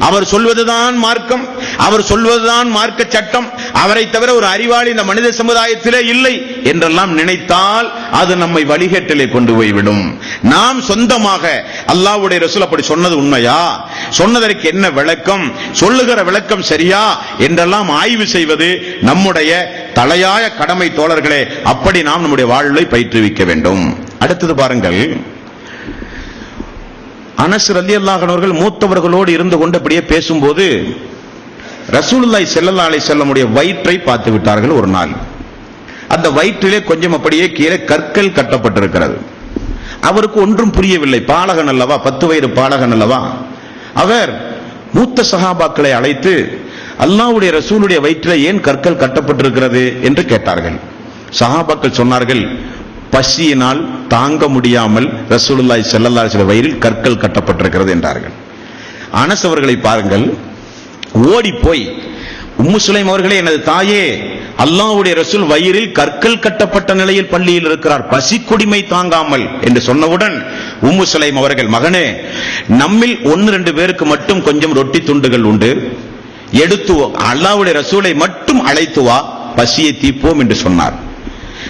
அவர் சொல்வதுதான் மார்க்கம், அவர் சொல்வதுதான் மார்க்க சட்டம், அவரை தவிர ஒரு அறிவாளி இந்த மனித சமுதாயத்திலே இல்லை என்றெல்லாம் நினைத்தால் அது நம்மை வழிகேட்டிலே கொண்டு போய்விடும். நாம் சொந்தமாக அல்லாஹ்வுடைய ரசூல் அப்படி சொன்னது உண்மையா, சொன்னதற்கு என்ன விளக்கம், சொல்லுகிற விளக்கம் சரியா என்றெல்லாம் ஆய்வு செய்வது நம்முடைய தலையாய கடமை தோழர்களே. அப்படி நாம் நம்முடைய வாழ்வை பயிற்றுவிக்க வேண்டும். அடுத்தது பாருங்கள், அனஸ் ரலியல்லாஹு அன்ஹு அவர்கள் மூத்தவர்களோடு இருந்து கொண்டு அப்படியே பேசும்போது ரசூலுல்லாஹி ஸல்லல்லாஹு அலைஹி வஸல்லம் உடைய வயிற்றை பார்த்து விட்டார்கள். ஒரு நாள் அந்த வயிற்றிலே கொஞ்சம் அப்படியே கீழே கற்கள் கட்டப்பட்டிருக்கிறது. அவருக்கு ஒன்றும் புரியவில்லை. பாலகன் அல்லவா, 10 வயது பாலகன் அல்லவா. அவர் மூத்த சஹாபாக்களை அழைத்து, அல்லாஹ்வுடைய ரசூலுடைய வயிற்றில் ஏன் கற்கள் கட்டப்பட்டிருக்கிறது என்று கேட்டார்கள். சஹாபாக்கள் சொன்னார்கள், பசியினால் தாங்க முடியாமல் ரசூலுல்லாஹி ஸல்லல்லாஹு அலைஹி வஸல்லம் வயிற்றில் கற்கள் கட்டப்பட்டிருக்கிறது என்றார்கள். அனஸ் அவர்களை பாருங்கள், ஓடி போய், உம்மு சுலைம் அவர்களே, எனது தாயே, அல்லாஹ்வுடைய ரசூல் வயிறில் கற்கள் கட்டப்பட்ட நிலையில் பள்ளியில் இருக்கிறார், பசி கொடுமை தாங்காமல் என்று சொன்னவுடன் உம்மு சுலைம் அவர்கள், மகனே, நம்மில் 1-2 பேருக்கு மட்டும் கொஞ்சம் ரொட்டி துண்டுகள் உண்டு, எடுத்து அல்லாஹ்வுடைய ரசூலை மட்டும் அழைத்து வா, பசியை தீர்ப்போம் என்று சொன்னார்.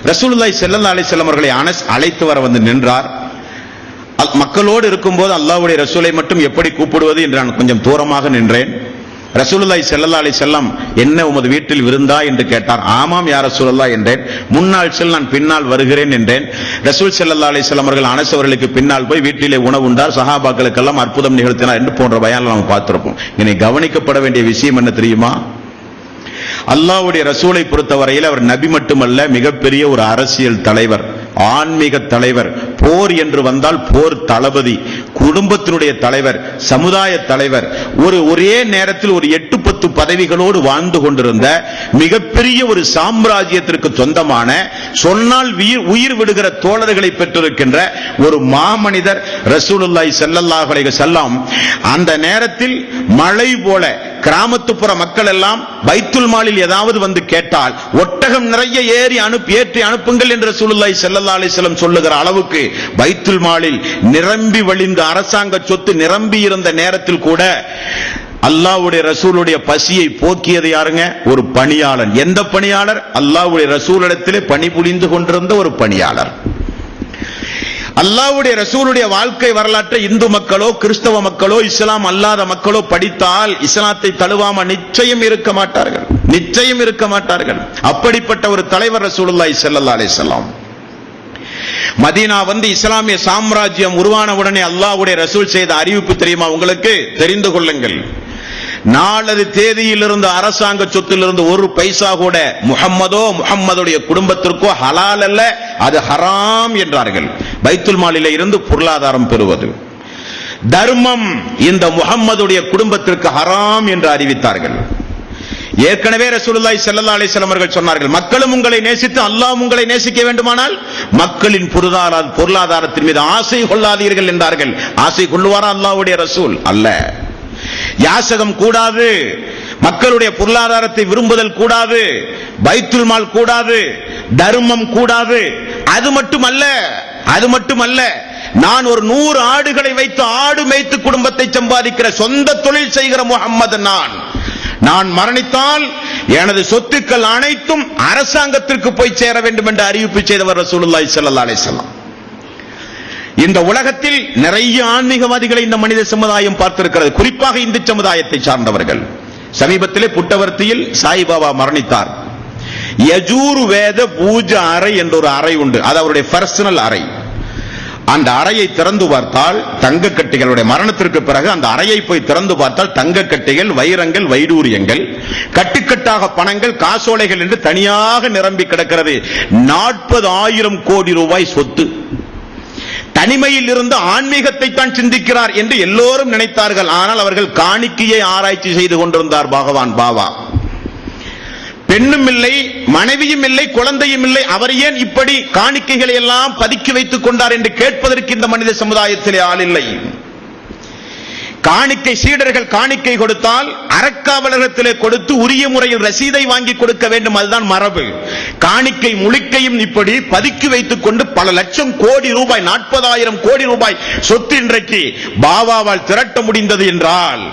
ரசூலுல்லாஹி ஸல்லல்லாஹு அலைஹி வஸல்லம் அவர்களை அனஸ் அழைத்து வர வந்து நின்றார். மக்களோடு இருக்கும்போது அல்லாஹ்வுடைய ரசூலை மட்டும் எப்படி கூப்பிடுவது என்று நான் கொஞ்சம் தூரமாக நின்றேன். ரசூலுல்லாஹி ஸல்லல்லாஹு அலைஹி வஸல்லம், என்ன உமது வீட்டில் விருந்தா என்று கேட்டார். ஆமாம் யா ரசூலல்லாஹ் என்றேன். முன்னால் செல், நான் பின்னால் வருகிறேன் என்றேன். ரசூல் ஸல்லல்லாஹு அலைஹி வஸல்லம் அவர்கள் அனஸ் அவர்களுக்கு பின்னால் போய் வீட்டிலே உணவு உண்டார், சஹாபாக்களுக்கெல்லாம் அற்புதம் நிகழ்த்தினார் என்று போன்ற பயான்களை நாம் பார்த்திருப்போம். இனி கவனிக்கப்பட வேண்டிய விஷயம் என்ன தெரியுமா? அல்லாஹ்வுடைய ரசூலை பொறுத்தவரையில் அவர் நபி மட்டுமல்ல, மிகப்பெரிய ஒரு அரசியல் தலைவர், ஆன்மீக தலைவர், போர் என்று வந்தால் போர் தளபதி, குடும்பத்தினுடைய தலைவர், சமுதாய தலைவர், ஒரே நேரத்தில் ஒரு 8-10 பதவிகளோடு வாழ்ந்து கொண்டிருந்த மிகப்பெரிய ஒரு சாம்ராஜ்யத்திற்கு சொந்தமான, சொன்னால் உயிர் விடுகிற தோழர்களை பெற்றிருக்கின்ற ஒரு மாமனிதர் ரசூலுல்லாஹி ஸல்லல்லாஹு அலைஹி வஸல்லம். அந்த நேரத்தில் மழை போல கிராமத்துப்புற மக்கள் எல்லாம் பைத்துல் மாலில் ஏதாவது வந்து கேட்டால் ஒட்டகம் நிறைய ஏற்றி அனுப்புங்கள் என்று ரசூலுல்லாஹி ஸல்லல்லாஹு அலைஹி வஸல்லம் சொல்லுகிற அளவுக்கு பைத்துல் மாலில் நிரம்பி வழிந்த அரசாங்க சொத்து நிரம்பி இருந்த நேரத்தில் கூட அல்லாஹ்வுடைய ரசூலுடைய பசியை போக்கியது யாருங்க? ஒரு பணியாளர். எந்த பணியாளர்? அல்லாஹ்வுடைய ரசூலிடத்திலே பணிபுரிந்து கொண்டிருந்த ஒரு பணியாளர். அல்லாஹ்வுடைய ரசூலுடைய வாழ்க்கை வரலாற்றை இந்து மக்களோ கிறிஸ்தவ மக்களோ இஸ்லாம் அல்லாத மக்களோ படித்தால் இஸ்லாத்தை தழுவாம நிச்சயம் இருக்க மாட்டார்கள், நிச்சயம் இருக்க மாட்டார்கள். அப்படிப்பட்ட ஒரு தலைவர் ரசூலுல்லாஹி ஸல்லல்லாஹு அலைஹி வஸல்லம். மதீனா வந்து இஸ்லாமிய சாம்ராஜ்யம் உருவான உடனே அல்லாஹ்வுடைய ரசூல் செய்த அறிவிப்பு தெரியுமா உங்களுக்கு? தெரிந்து கொள்ளுங்கள். நாளது தேதியிலிருந்து அரசாங்க சொத்திலிருந்து ஒரு பைசா கூட முஹம்மதோ முஹம்மதுடைய குடும்பத்திற்கோ ஹலால் அல்ல, அது ஹராம் என்றார்கள். பைத்துல் மாலிலே இருந்து பொருளாதாரம் பெறுவது, தர்மம் இந்த முஹம்மதுடைய குடும்பத்திற்கு ஹராம் என்று அறிவித்தார்கள். ஏற்கனவே ரசூலுல்லாஹி ஸல்லல்லாஹு அலைஹி வஸல்லம் அவர்கள் சொன்னார்கள், மக்களும் உங்களை நேசித்து அல்லாஹ் உங்களை நேசிக்க வேண்டுமானால் மக்களின் பொருளாதாரத்தின் மீது ஆசை கொள்ளாதீர்கள் என்றார்கள். ஆசை கொள்ளுவாரா அல்லாஹ்வுடைய ரசூல்? அல்ல. யாசகம் கூடாது, மக்களுடைய பொருளாதாரத்தை விரும்புதல் கூடாது, பைத்துல் மால் கூடாது, தர்மம் கூடாது. அது மட்டுமல்ல, நான் ஒரு 100 ஆடுகளை வைத்து ஆடு மேய்த்து குடும்பத்தை சம்பாதிக்கிற சொந்த தொழில் செய்கிற முஹம்மது நான் மரணித்தால் எனது சொத்துக்கள் அனைத்தும் அரசாங்கத்திற்கு போய் சேர வேண்டும் என்று அறிவிப்பு செய்தவர் ரசூலுல்லாஹி ஸல்லல்லாஹு அலைஹி வஸல்லம். இந்த உலகத்தில் நிறைய ஆன்மீகவாதிகளை இந்த மனித சமுதாயம் பார்த்திருக்கிறது, குறிப்பாக இந்து சமுதாயத்தை சார்ந்தவர்கள். சமீபத்திலே புட்டவர்த்தியில் சாய்பாபா மரணித்தார். யஜூர் வேத பூஜை அறை என்ற ஒரு அறை உண்டு, அது அவருடைய பர்சனல் அறை. அந்த அறையை திறந்து பார்த்தால் தங்க கட்டிகளுடைய மரணத்திற்கு பிறகு அந்த அறையை போய் திறந்து பார்த்தால் தங்க கட்டிகள், வைரங்கள், வைடூரியங்கள், கட்டுக்கட்டாக பணங்கள், காசோலைகள் என்று தனியாக நிரம்பி கிடக்கிறது. 40,000 கோடி ரூபாய் சொத்து. தனிமையில் இருந்து ஆன்மீகத்தை தான் சிந்திக்கிறார் என்று எல்லோரும் நினைத்தார்கள். ஆனால் அவர்கள் காணிக்கையை ஆராய்ச்சி செய்து கொண்டிருந்தார் பகவான் பாபா. பெண்ணும் இல்லை, மனைவியும் இல்லை, குழந்தையும் இல்லை. அவர் ஏன் இப்படி காணிக்கைகளை எல்லாம் பதுக்கி வைத்துக் கொண்டார் என்று கேட்பதற்கு இந்த மனித சமுதாயத்திலே ஆள் இல்லை. காணிக்கை சீடர்கள் காணிக்கை கொடுத்தால் அறக்காவலகத்திலே கொடுத்து உரிய முறையில் ரசீதை வாங்கி கொடுக்க வேண்டும், அதுதான் மரபு. காணிக்கை முழுக்கையும் இப்படி பதுக்கி வைத்துக் கொண்டு பல லட்சம் கோடி ரூபாய், 40,000 கோடி ரூபாய் சொத்து இன்றைக்கு பாபாவால் திரட்ட முடிந்தது என்றால்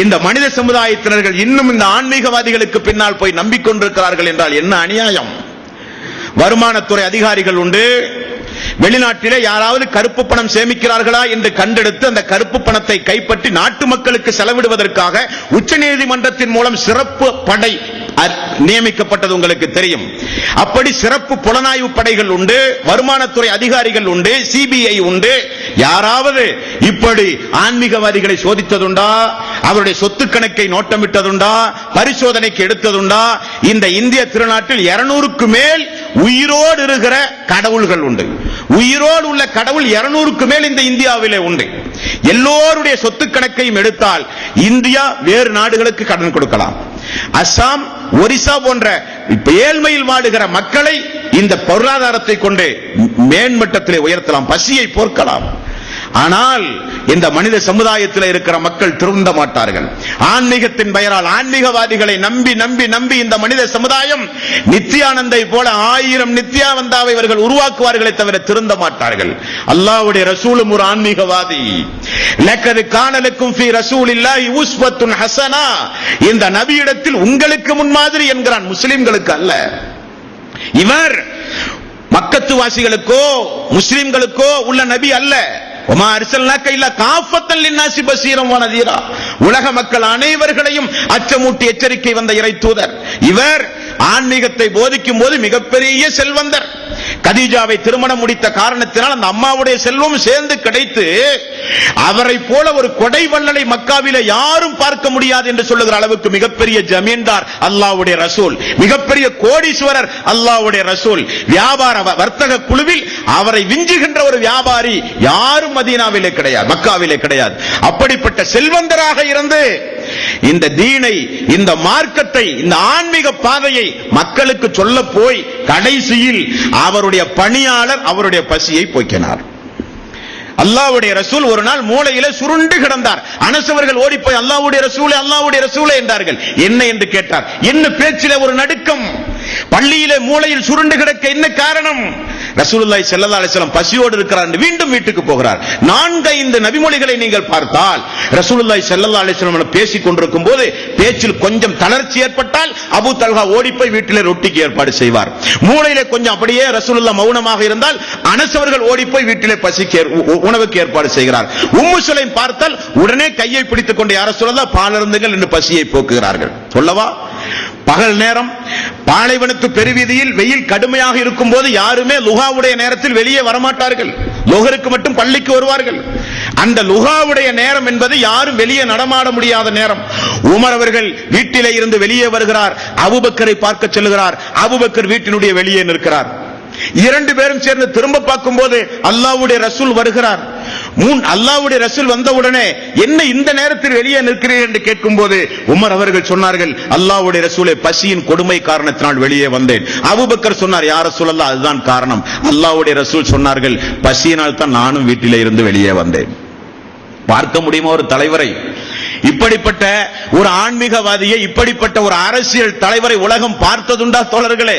இந்த மனித சமுதாயத்தினர்கள் இன்னும் இந்த ஆன்மீகவாதிகளுக்கு பின்னால் போய் நம்பிக்கொண்டிருக்கிறார்கள் என்றால் என்ன அநியாயம். வருமானத்துறை அதிகாரிகள் உண்டு, வெளிநாட்டிலே யாராவது கருப்பு பணம் சேமிக்கிறார்களா என்று கண்டெடுத்து அந்த கருப்பு பணத்தை கைப்பற்றி நாட்டு மக்களுக்கு செலவிடுவதற்காக உச்சநீதிமன்றத்தின் மூலம் சிறப்பு படை நியமிக்கப்பட்டது உங்களுக்கு தெரியும். அப்படி சிறப்பு புலனாய்வு படைகள் உண்டு, வருமானத்துறை அதிகாரிகள் உண்டு, சிபிஐ உண்டு. யாராவது இப்படி ஆன்மீகவாதிகளை சோதித்ததுண்டா? அவருடைய சொத்து கணக்கை நோட்டமிட்டதுண்டா? பரிசோதனைக்கு எடுத்ததுண்டா? இந்த இந்திய திருநாட்டில் 200க்கு மேல் உயிரோடு இருக்கிற கடவுள்கள் உண்டு. உயிரோடு உள்ள கடவுள் 200க்கு மேல் இந்த இந்தியாவிலே உண்டு. எல்லோருடைய சொத்து கணக்கையும் எடுத்தால் இந்தியா வேறு நாடுகளுக்கு கடன் கொடுக்கலாம். அசாம், ஒரிசா போன்ற ஏழ்மையில் வாடுகிற மக்களை இந்த பொருளாதாரத்தை கொண்டு மேன்மட்டத்திலே உயர்த்தலாம், பசியை போக்கலாம். ஆனால் இந்த மனித சமுதாயத்தில் இருக்கிற மக்கள் திருந்த மாட்டார்கள். ஆன்மீகத்தின் பெயரால் ஆன்மீகவாதிகளை நம்பி நம்பி நம்பி இந்த மனித சமுதாயம் நித்யானந்தை போல 1000 நித்யானந்தாவை இவர்கள் உருவாக்குவார்களே தவிர திருந்த மாட்டார்கள். அல்லாஹ்வுடைய ரசூலும் ஒரு ஆன்மீகவாதி. லக்கது கானலக்கும் ஃபீ ரசூலில்லாஹி உஸ்வத்துன் ஹஸனா, இந்த நபியிடத்தில் உங்களுக்கு முன்மாதிரி என்கிறான், முஸ்லிம்களுக்கு அல்ல. இவர் மக்கத்து வாசிகளுக்கோ முஸ்லிம்களுக்கோ உள்ள நபி அல்ல. உலக மக்கள் அனைவர்களையும் அச்சமூட்டி எச்சரிக்கை வந்த இறை தூதர் இவர். ஆன்மீகத்தை போதிக்கும் போது மிகப்பெரிய செல்வந்தர். கதீஜாவை திருமணம் முடித்த காரணத்தினால் அந்த அம்மாவுடைய செல்வம் சேர்ந்து கிடைத்து அவரை போல ஒரு கொடை வள்ளலை மக்காவிலே யாரும் பார்க்க முடியாது என்று சொல்லுகிற அளவுக்கு மிகப்பெரிய ஜமீன்தார் அல்லாஹ்வுடைய ரசூல், மிகப்பெரிய கோடீஸ்வரர் அல்லாஹ்வுடைய ரசூல். வியாபார வர்த்தக குழுவில் அவரை விஞ்சுகின்ற ஒரு வியாபாரி யாரும் மதீனாவிலே கிடையாது, மக்காவிலே கிடையாது. அப்படிப்பட்ட செல்வந்தராக இருந்து இந்த தீனை, இந்த மார்க்கத்தை, இந்த ஆன்மீக பாதையை மக்களுக்கு சொல்ல போய் கடைசியில் அவருடைய பணியாளர் அவருடைய பசியை போக்கினார். அல்லாஹ்வுடைய ரசூல் ஒரு நாள் மூலையிலே சுருண்டு கிடந்தார். அனஸ் அவர்கள் ஓடி போய் அல்லாஹ்வுடைய ரசூலே, அல்லாஹ்வுடைய ரசூலே என்றார்கள். என்ன என்று கேட்டார். என்ன பேச்சிலே ஒரு நடுக்கம். பள்ளியிலே மூலையில் சுருண்டு கிடக்க என்ன காரணம்? ரசூலுல்லாஹி ஸல்லல்லாஹு அலைஹி வஸல்லம் பசியோடு இருக்கிறார் என்று மீண்டும் வீட்டுக்கு போகிறார். 4-5 நபிமொழிகளை நீங்கள் பார்த்தால் ரசூலுல்லாஹி ஸல்லல்லாஹு அலைஹி வஸல்லம் பேசிக் கொண்டிருக்கும் போது பேச்சில் கொஞ்சம் தளர்ச்சி ஏற்பட்டால் அபூ தல்ஹா ஓடி போய் வீட்டிலே ரொட்டிக்கு ஏற்பாடு செய்வார். மூளையிலே கொஞ்சம் அப்படியே ரசூலுல்லாஹ் மௌனமாக இருந்தால் அனஸ் அவர்கள் ஓடி போய் வீட்டிலே பசிக்கு உணவுக்கு ஏற்பாடு செய்கிறார். உம்மு சுலைம் பார்த்தால் உடனே கையை பிடித்துக் கொண்டு யார சொல்லலாம் பால் அருந்துங்கள் என்று பசியை போக்குகிறார்கள். சொல்லவா, பகல் நேரம் பாலைவனத்து பெருவீதியில் வெயில் கடுமையாக இருக்கும் போது யாருமே லுகாவுடைய நேரத்தில் வெளியே வரமாட்டார்கள். லுகருக்கு மட்டும் பள்ளிக்கு வருவார்கள். அந்த லுகாவுடைய நேரம் என்பது யாரும் வெளியே நடமாட முடியாத நேரம். உமர் அவர்கள் வீட்டிலே இருந்து வெளியே வருகிறார். அபூபக்கரை பார்க்க செல்கிறார். அபூபக்கர் வீட்டினுடைய வெளியே நிற்கிறார். 2 பேரும் சேர்ந்து திரும்ப பார்க்கும் போது அல்லாஹ்வுடைய ரசூல் வருகிறார். அல்லாஹ்வுடைய ரசூல் வந்தவுடனே என்ன இந்த நேரத்தில் வெளியே நிற்கிறீர்கள் என்று கேட்கும் போது உமர் அவர்கள் சொன்னார்கள், அல்லாஹ்வுடைய ரசூலே, பசியின் கொடுமை காரணத்தினால் வெளியே வந்தேன். அபூபக்கர் சொன்னார், யா ரசூலல்லாஹ், அதுதான் காரணம். அல்லாஹ்வுடைய ரசூல் சொன்னார்கள், பசியினால் தான் நானும் வீட்டிலே இருந்து வெளியே வந்தேன். பார்க்க முடியுமா ஒரு தலைவரை, இப்படிப்பட்ட ஒரு ஆன்மீகவாதியை, இப்படிப்பட்ட ஒரு அரசியல் தலைவரை உலகம் பார்த்ததுண்டா தோழர்களே?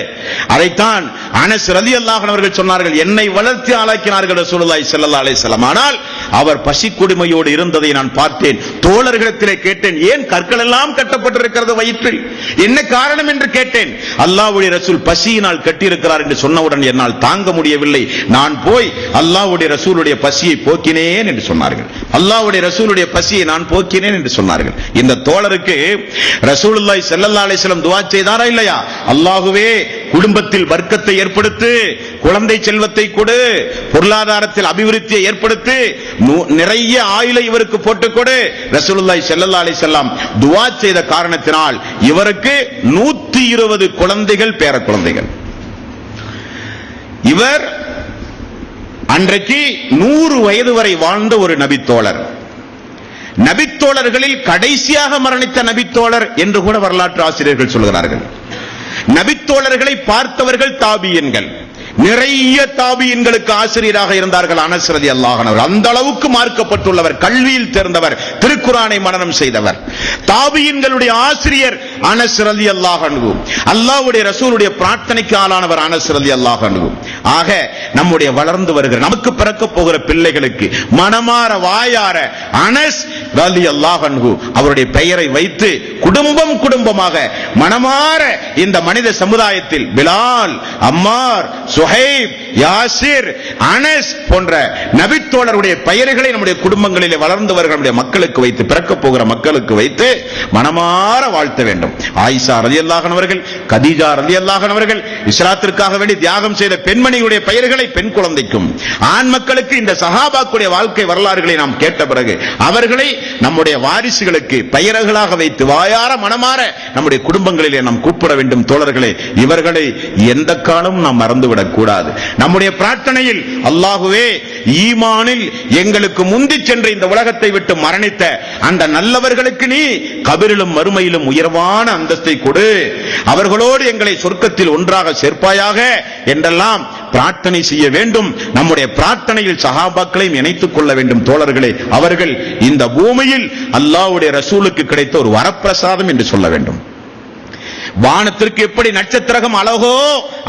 அதைத்தான் அனஸ் ரலியல்லாஹு அன்ஹு அவர்கள் சொன்னார்கள், என்னை வளர்த்தி ஆளாக்கினார்கள் ரசூலுல்லாஹி ஸல்லல்லாஹு அலைஹி வஸல்லம். ஆனால் அவர் பசி கொடுமையோடு இருந்ததை நான் பார்த்தேன். தோழர்களிடத்திலே கேட்டேன், ஏன் கற்கள் எல்லாம் கட்டப்பட்டிருக்கிறது வயிற்றில், என்ன காரணம் என்று கேட்டேன். அல்லாஹ்வுடைய ரசூல் பசியினால் கட்டியிருக்கிறார் என்று சொன்னவுடன் என்னால் தாங்க முடியவில்லை. நான் போய் அல்லாஹ்வுடைய ரசூலுடைய பசியை போக்கினேன் என்று சொன்னார்கள். அல்லாஹ்வுடைய ரசூலுடைய பசியை நான் போக்கினேன் என்று சொன்னார்கள். இந்த தோழருக்கு ரசூலுல்லாஹி ஸல்லல்லாஹு அலைஹி வஸல்லம் துஆ செய்தாரா இல்லையா? அல்லாஹ்வே, குடும்பத்தில் வர்க்கத்தை ஏற்படுத்து, குழந்தை செல்வத்தை கொடு, பொருளாதாரத்தில் அபிவிருத்தியை ஏற்படுத்து, நிறைய ஆயுளை இவருக்கு போட்டுக் கொடு. ரசூலுல்லாஹி ஸல்லல்லாஹு அலைஹி வஸல்லம் துஆ செய்த காரணத்தினால் இவருக்கு 120 குழந்தைகள், பேர குழந்தைகள். இவர் அன்றைக்கு 100 வயது வரை வாழ்ந்த ஒரு நபித்தோழர். நபித்தோழர்களில் கடைசியாக மரணித்த நபித்தோழர் என்று கூட வரலாற்று ஆசிரியர்கள் சொல்கிறார்கள். நபித்தோழர்களை பார்த்தவர்கள் தாபியன்கள். நிறைய தாபியன்களுக்கு ஆசிரியராக இருந்தார்கள் அனஸ் ரலியல்லாஹு அன்ஹு. அந்த அளவுக்கு மார்க்கப்பட்டுள்ளவர், கல்வியில் தேர்ந்தவர், திருக்குர்ஆனை மனனம் செய்தவர். தாபியன்களுடைய ஆசிரியர் அனஸ் ரலியல்லாஹு அன்ஹு. அல்லாஹ்வுடைய ரசூலுடைய பிரார்த்தனைக்கு ஆளானவர் அனஸ் ரலியல்லாஹு அன்ஹு. ஆக நம்முடைய வளர்ந்து வருகிற, நமக்கு பிறக்க போகிற பிள்ளைகளுக்கு மனமார வாயார அனஸ் ரலியல்லாஹு அன்ஹு அவருடைய பெயரை வைத்து குடும்பம் குடும்பமாக மனமார இந்த மனித சமுதாயத்தில் பிலால், அம்மார், சுஹைப், யாசிர், அனஸ் போன்ற நபித்தோழருடைய பெயர்களை நம்முடைய குடும்பங்களிலே வளர்ந்து வருகிற நம்முடைய மக்களுக்கு வைத்து, பிறக்க போகிற மக்களுக்கு வைத்து மனமார வாழ்த்த வேண்டும். ஆயிஷா ரலியல்லாஹு அன்ஹா அவர்கள், கதீஜா ரலியல்லாஹு அன்ஹா அவர்கள் இஸ்லாத்திற்காக வேண்டி தியாகம் செய்த பெண்மணியுடைய பெயர்களை பெண் குழந்தைக்கும், ஆண் மக்களுக்கு இந்த சஹாபாக்களுடைய வாழ்க்கை வரலாறுகளை நாம் கேட்ட பிறகு அவர்களை நம்முடைய வாரிசுகளுக்கு பெயர்களாக வைத்து வாயார மனமார நம்முடைய குடும்பங்களிலே நாம் கூப்பிட வேண்டும். தோழர்களே, இவர்களை எந்த காலமும் நாம் மறந்துவிடக் கூடாது. நம்முடைய பிரார்த்தனையில் அல்லாஹ்வே, ஈமானில் எங்களுக்கு முந்தி சென்று இந்த உலகத்தை விட்டு மரணித்த அந்த நல்லவர்களுக்கு நீ கபிரிலும் மறுமையிலும் உயர்வான அந்தஸ்தை கொடு, அவர்களோடு எங்களை சொர்க்கத்தில் ஒன்றாக சேர்ப்பாயாக என்றெல்லாம் பிரார்த்தனை செய்ய வேண்டும். நம்முடைய பிரார்த்தனையில் சஹாபாக்களையும் இணைத்துக் கொள்ள வேண்டும். தோழர்களே, அவர்கள் இந்த பூமியில் அல்லாஹ்வுடைய ரசூலுக்கு கிடைத்த ஒரு வரப்பிரசாதம் என்று சொல்ல வேண்டும். வானத்திற்கு எப்படி நட்சத்திரம் அழகோ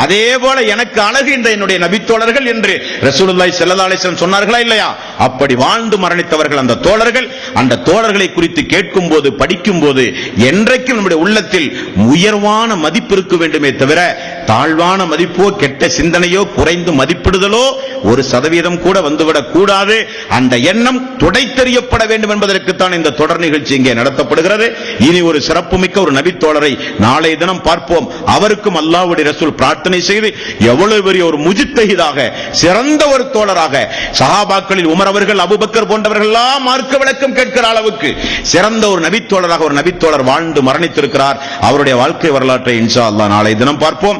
அதே போல எனக்கு அழகு இந்த என்னுடைய நபித்தோழர்கள் என்று ரசூலுல்லாஹி ஸல்லல்லாஹு அலைஹி வஸல்லம் சொன்னார்களா இல்லையா? அப்படி வாழ்ந்து மரணித்தவர்கள் அந்த தோழர்கள். அந்த தோழர்களை குறித்து கேட்கும் போது, படிக்கும் போது என்றைக்கும் நம்முடைய உள்ளத்தில் உயர்வான மதிப்பு இருக்க வேண்டுமே தவிர தாழ்வான மதிப்போ கெட்ட சிந்தனையோ குறைந்து மதிப்பிடுதலோ 1% கூட வந்துவிடக் கூடாது. அந்த எண்ணம் துடைத்தெறியப்பட வேண்டும் என்பதற்குத்தான் இந்த தொடர் நிகழ்ச்சி இங்கே நடத்தப்படுகிறது. இனி ஒரு சிறப்புமிக்க ஒரு நபித்தோழரை நாளை தினம் பார்ப்போம். அவருக்கும் அல்லாஹ்வுடைய ரசூல் பிரார்த்தனை செய்து எவ்வளவு பெரிய ஒரு முஜ்தஹிதாக, சிறந்த ஒரு தோழராக, சஹாபாக்களில் உமர் அவர்கள், அபூபக்கர் போன்றவர்கள் எல்லாம் மார்க்க விளக்கம் கேட்கிற அளவுக்கு சிறந்த ஒரு நபித்தோழராக ஒரு நபித்தோழர் வாழ்ந்து மரணித்திருக்கிறார். அவருடைய வாழ்க்கை வரலாற்றை இன்ஷா அல்லாஹ் நாளை தினம் பார்ப்போம்.